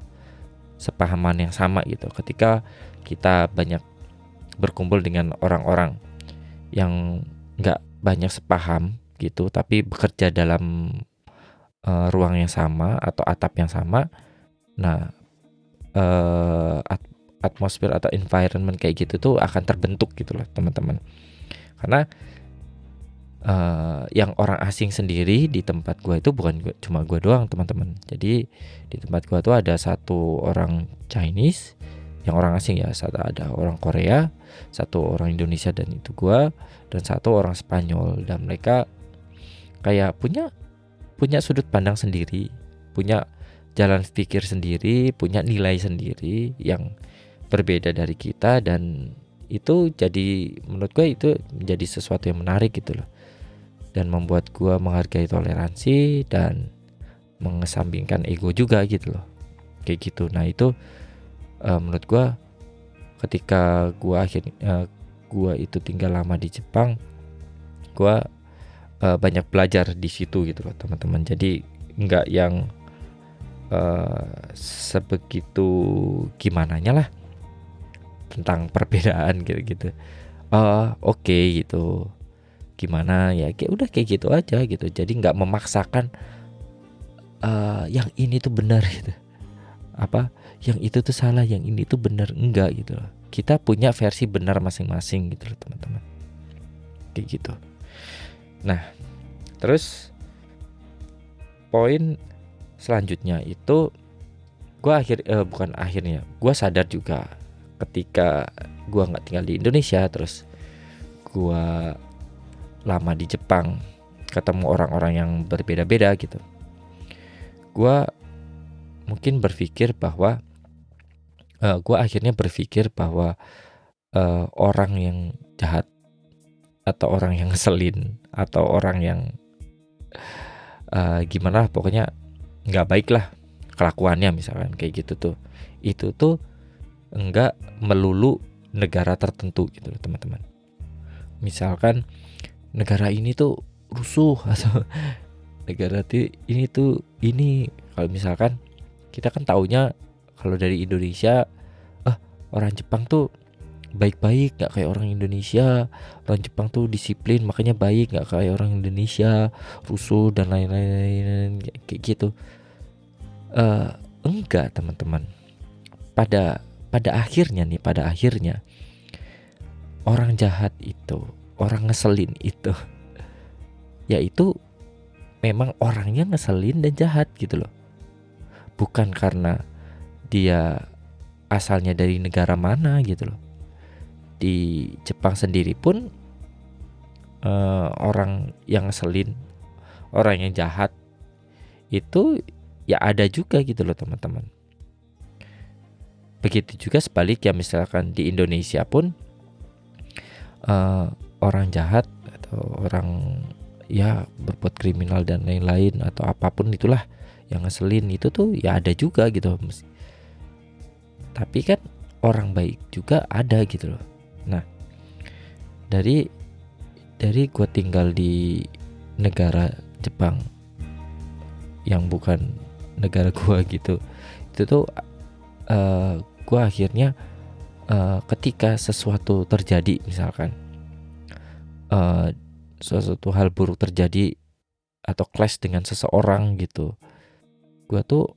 sepahaman yang sama gitu. Ketika kita banyak berkumpul dengan orang-orang yang gak banyak sepaham gitu, tapi bekerja dalam ruang yang sama atau atap yang sama, nah atmosfer atau environment kayak gitu tuh akan terbentuk gitu loh teman-teman. Karena yang orang asing sendiri di tempat gua itu bukan cuma gua doang teman-teman. Jadi di tempat gua tuh ada satu orang Chinese yang orang asing ya, satu ada orang Korea, satu orang Indonesia dan itu gua, dan satu orang Spanyol. Dan mereka kayak punya sudut pandang sendiri, punya jalan pikir sendiri, punya nilai sendiri yang berbeda dari kita. Dan itu jadi menurut gue itu menjadi sesuatu yang menarik gitu loh, dan membuat gue menghargai toleransi dan mengesampingkan ego juga gitu loh, kayak gitu. Nah itu menurut gue ketika gue itu tinggal lama di Jepang, gue banyak belajar di situ gitu loh teman-teman. Jadi nggak yang sebegitu gimananya lah tentang perbedaan gitu-gitu. Oke gitu, gimana ya, kayak udah kayak gitu aja gitu. Jadi nggak memaksakan yang ini tuh benar gitu, apa yang itu tuh salah, yang ini tuh benar, enggak gitu loh. Kita punya versi benar masing-masing gitu loh teman-teman, kayak gitu. Nah terus poin selanjutnya itu gue sadar juga ketika gue nggak tinggal di Indonesia, terus gue lama di Jepang, ketemu orang-orang yang berbeda-beda gitu. Gue mungkin berpikir bahwa gue akhirnya berpikir bahwa orang yang jahat atau orang yang ngeselin atau orang yang gimana lah, pokoknya nggak baik lah kelakuannya misalkan kayak gitu tuh, itu tuh enggak melulu negara tertentu gitu loh teman-teman. Misalkan negara ini tuh rusuh atau negara ini kalau misalkan kita kan taunya kalau dari Indonesia orang Jepang tuh baik-baik, gak kayak orang Indonesia. Orang Jepang tuh disiplin makanya baik, gak kayak orang Indonesia rusuh dan lain-lain kayak gitu. Enggak teman-teman, pada akhirnya orang jahat itu, orang ngeselin itu yaitu memang orangnya ngeselin dan jahat gitu loh, bukan karena dia asalnya dari negara mana gitu loh. Di Jepang sendiri pun orang yang ngeselin, orang yang jahat itu ya ada juga gitu loh teman-teman. Begitu juga sebaliknya, misalkan di Indonesia pun orang jahat atau orang ya berbuat kriminal dan lain-lain atau apapun itulah yang ngeselin itu tuh ya ada juga gitu. Tapi kan orang baik juga ada gitu loh. Nah dari gue tinggal di negara Jepang yang bukan negara gue gitu, itu tuh gue akhirnya ketika sesuatu terjadi, misalkan sesuatu hal buruk terjadi atau clash dengan seseorang gitu, gue tuh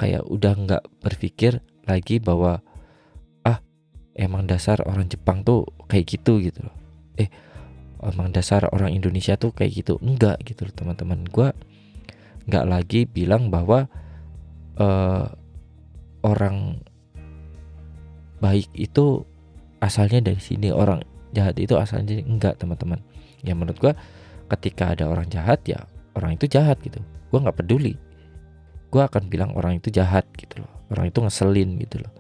kayak udah nggak berpikir lagi bahwa emang dasar orang Jepang tuh kayak gitu loh, emang dasar orang Indonesia tuh kayak gitu, enggak gitu loh teman-teman. Gue nggak lagi bilang bahwa orang baik itu asalnya dari sini, orang jahat itu asalnya, enggak teman-teman. Ya menurut gue ketika ada orang jahat ya orang itu jahat gitu, gue nggak peduli, gue akan bilang orang itu jahat gitu loh, orang itu ngeselin gitu loh,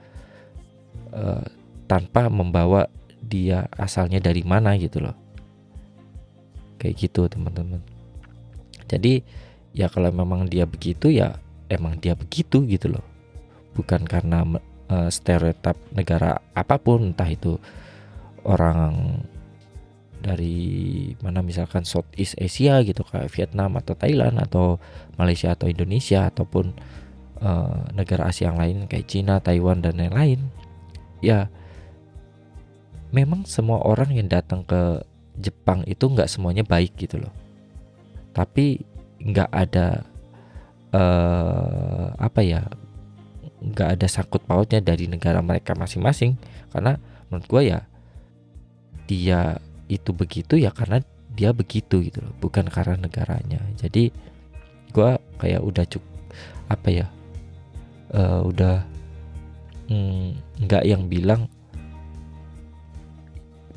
tanpa membawa dia asalnya dari mana gitu loh, kayak gitu teman-teman. Jadi ya kalau memang dia begitu ya emang dia begitu gitu loh, bukan karena stereotip negara apapun, entah itu orang dari mana, misalkan Southeast Asia gitu kayak Vietnam atau Thailand atau Malaysia atau Indonesia, ataupun negara Asia yang lain kayak Cina, Taiwan dan lain-lain. Ya memang semua orang yang datang ke Jepang itu nggak semuanya baik gitu loh, tapi nggak ada nggak ada sangkut pautnya dari negara mereka masing-masing, karena menurut gue ya dia itu begitu ya karena dia begitu gitu loh, bukan karena negaranya. Jadi gue kayak udah udah nggak yang bilang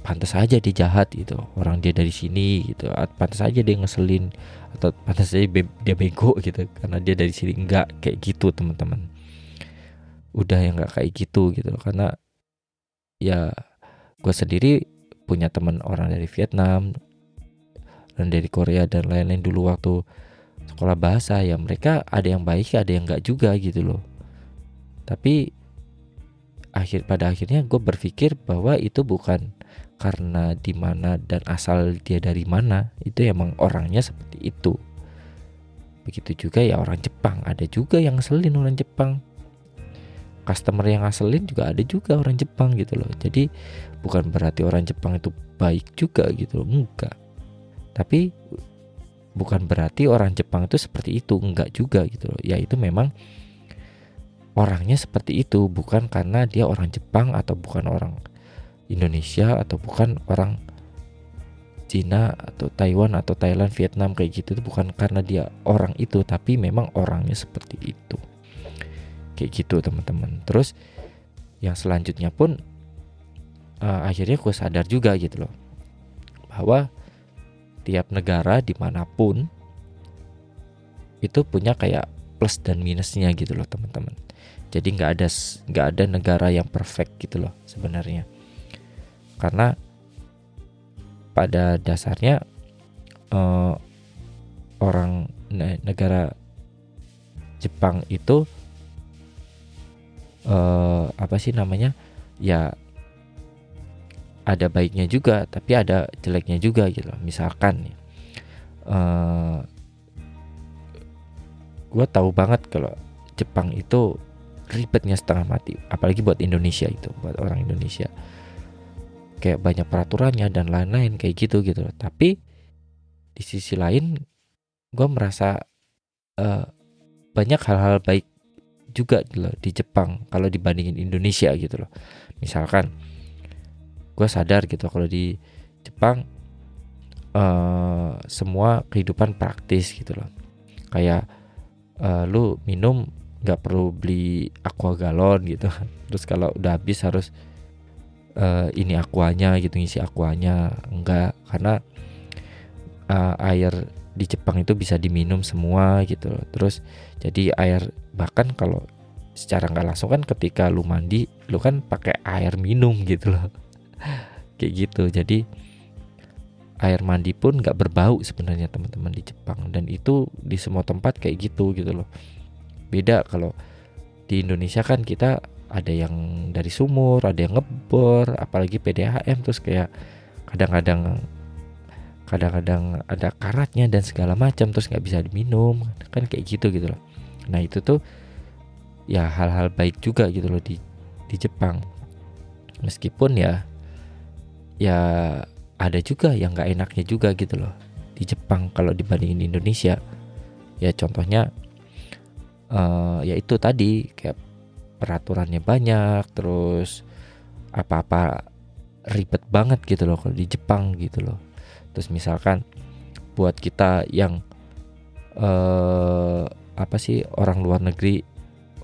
pantas aja dia jahat gitu, orang dia dari sini gitu, pantas aja dia ngeselin atau pantas aja dia bego gitu karena dia dari sini. Enggak kayak gitu teman-teman, udah yang nggak kayak gitu gitu, karena ya gue sendiri punya teman orang dari Vietnam dan dari Korea dan lain-lain dulu waktu sekolah bahasa, ya mereka ada yang baik ada yang enggak juga gitu loh. Tapi pada akhirnya gue berpikir bahwa itu bukan karena di mana dan asal dia dari mana, itu emang orangnya seperti itu. Begitu juga ya orang Jepang, ada juga yang ngeselin orang Jepang. Customer yang ngeselin juga ada juga orang Jepang gitu loh. Jadi bukan berarti orang Jepang itu baik juga gitu loh, enggak. Tapi bukan berarti orang Jepang itu seperti itu, enggak juga gitu loh. Ya itu memang orangnya seperti itu, bukan karena dia orang Jepang atau bukan orang Indonesia atau bukan orang Cina atau Taiwan atau Thailand, Vietnam kayak gitu. Itu bukan karena dia orang itu, tapi memang orangnya seperti itu. Kayak gitu teman-teman. Terus yang selanjutnya pun akhirnya gue sadar juga gitu loh, bahwa tiap negara dimanapun itu punya kayak plus dan minusnya gitu loh teman-teman. Jadi nggak ada negara yang perfect gitu loh sebenarnya. Karena pada dasarnya negara Jepang itu ya ada baiknya juga tapi ada jeleknya juga gitu. Misalkan nih, gue tahu banget kalau Jepang itu ribetnya setengah mati, apalagi buat Indonesia, itu buat orang Indonesia kayak banyak peraturannya dan lain-lain kayak gitu loh. Tapi di sisi lain gue merasa banyak hal-hal baik juga gitu loh di Jepang kalau dibandingin Indonesia gitu loh. Misalkan gue sadar gitu kalau di Jepang semua kehidupan praktis gitu loh. Kayak lu minum nggak perlu beli aqua galon gitu. Terus kalau udah habis harus ini aquanya gitu, ngisi aquanya. Enggak, karena air di Jepang itu bisa diminum semua gitu loh. Terus jadi air, bahkan kalau secara nggak langsung kan ketika lu mandi lu kan pakai air minum gitu loh. Kayak gitu. Jadi air mandi pun nggak berbau sebenarnya teman-teman di Jepang, dan itu di semua tempat kayak gitu loh. Beda kalau di Indonesia kan kita ada yang dari sumur, ada yang ngebor, apalagi PDAM, terus kayak kadang-kadang ada karatnya dan segala macam, terus nggak bisa diminum kan kayak gitu loh. Nah itu tuh ya hal-hal baik juga gitu loh di Jepang. Meskipun ya ada juga yang nggak enaknya juga gitu loh di Jepang kalau dibandingin Indonesia. Ya contohnya ya itu tadi, kayak peraturannya banyak, terus apa-apa ribet banget gitu loh kalau di Jepang gitu loh. Terus misalkan buat kita yang orang luar negeri,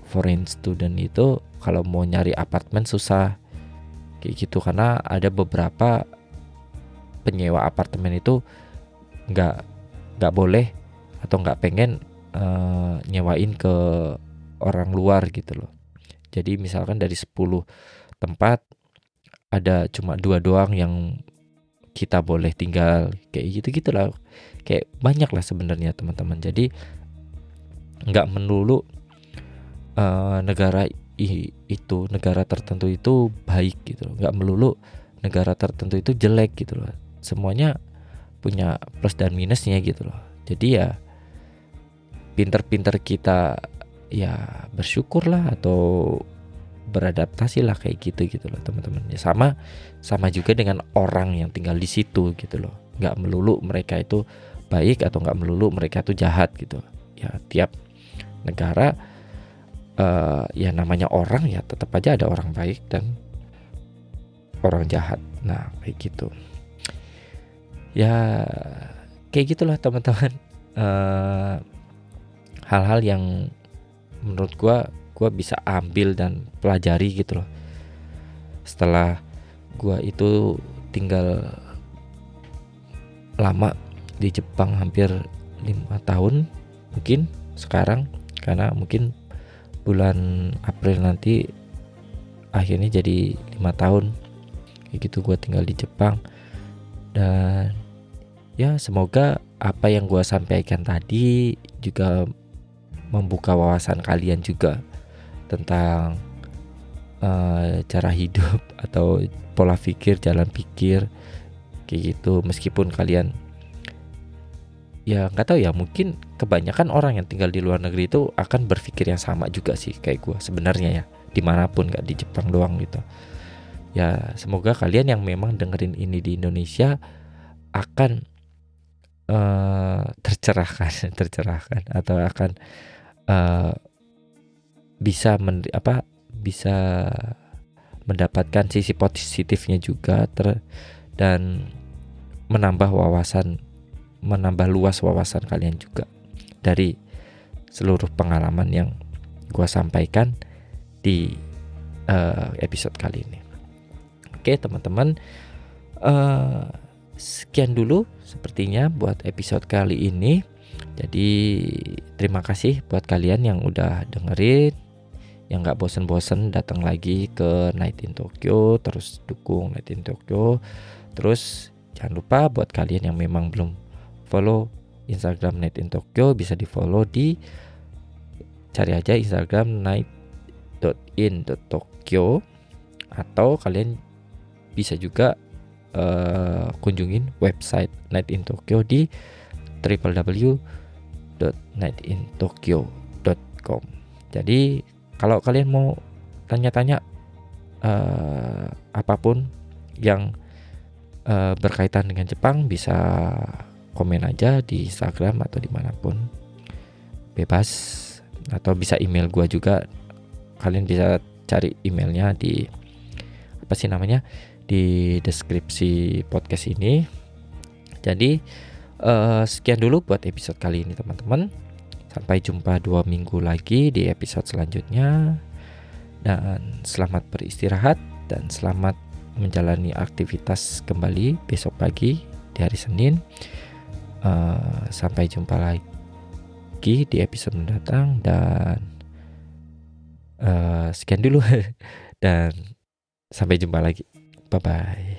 foreign student, itu kalau mau nyari apartemen susah kayak gitu, karena ada beberapa penyewa apartemen itu nggak boleh atau nggak pengen nyewain ke orang luar gitu loh. Jadi misalkan dari 10 tempat ada cuma 2 doang yang kita boleh tinggal, kayak gitu lah. Kayak banyak lah sebenarnya teman-teman. Jadi nggak melulu negara tertentu itu baik gitu loh. Nggak melulu negara tertentu itu jelek gitu loh. Semuanya punya plus dan minusnya gitu loh. Jadi ya pinter-pinter kita ya bersyukurlah atau beradaptasi lah kayak gitu loh teman-teman. Ya sama juga dengan orang yang tinggal di situ gitu loh. Nggak melulu mereka itu baik atau nggak melulu mereka itu jahat gitu. Ya tiap negara ya namanya orang, ya tetap aja ada orang baik dan orang jahat. Nah kayak gitu. Ya kayak gitulah teman-teman. Hal-hal yang menurut gue bisa ambil dan pelajari gitu loh setelah gue itu tinggal lama di Jepang, hampir 5 tahun mungkin sekarang, karena mungkin bulan April nanti akhirnya jadi 5 tahun kayak gitu gue tinggal di Jepang. Dan ya semoga apa yang gue sampaikan tadi juga membuka wawasan kalian juga tentang cara hidup atau pola pikir, jalan pikir kayak gitu. Meskipun kalian ya nggak tahu ya, mungkin kebanyakan orang yang tinggal di luar negeri itu akan berpikir yang sama juga sih kayak gue sebenarnya ya, dimanapun, nggak di Jepang doang gitu. Ya semoga kalian yang memang dengerin ini di Indonesia akan tercerahkan atau akan bisa bisa mendapatkan sisi positifnya juga dan menambah luas wawasan kalian juga dari seluruh pengalaman yang gue sampaikan di episode kali ini. Oke teman-teman, sekian dulu sepertinya buat episode kali ini. Jadi terima kasih buat kalian yang udah dengerin, yang gak bosen-bosen datang lagi ke Night in Tokyo, terus dukung Night in Tokyo. Terus jangan lupa buat kalian yang memang belum follow Instagram Night in Tokyo, bisa di follow, cari aja Instagram night.in.tokyo, atau kalian bisa juga kunjungin website Night in Tokyo di www.nightintokyo.com. Jadi kalau kalian mau tanya-tanya apapun yang berkaitan dengan Jepang, bisa komen aja di Instagram atau dimanapun, bebas. Atau bisa email gue juga. Kalian bisa cari emailnya di di deskripsi podcast ini. Jadi sekian dulu buat episode kali ini teman-teman. Sampai jumpa 2 minggu lagi di episode selanjutnya. Dan selamat beristirahat dan selamat menjalani aktivitas kembali besok pagi di hari Senin. Sampai jumpa lagi di episode mendatang, dan sekian dulu dan sampai jumpa lagi. Bye bye.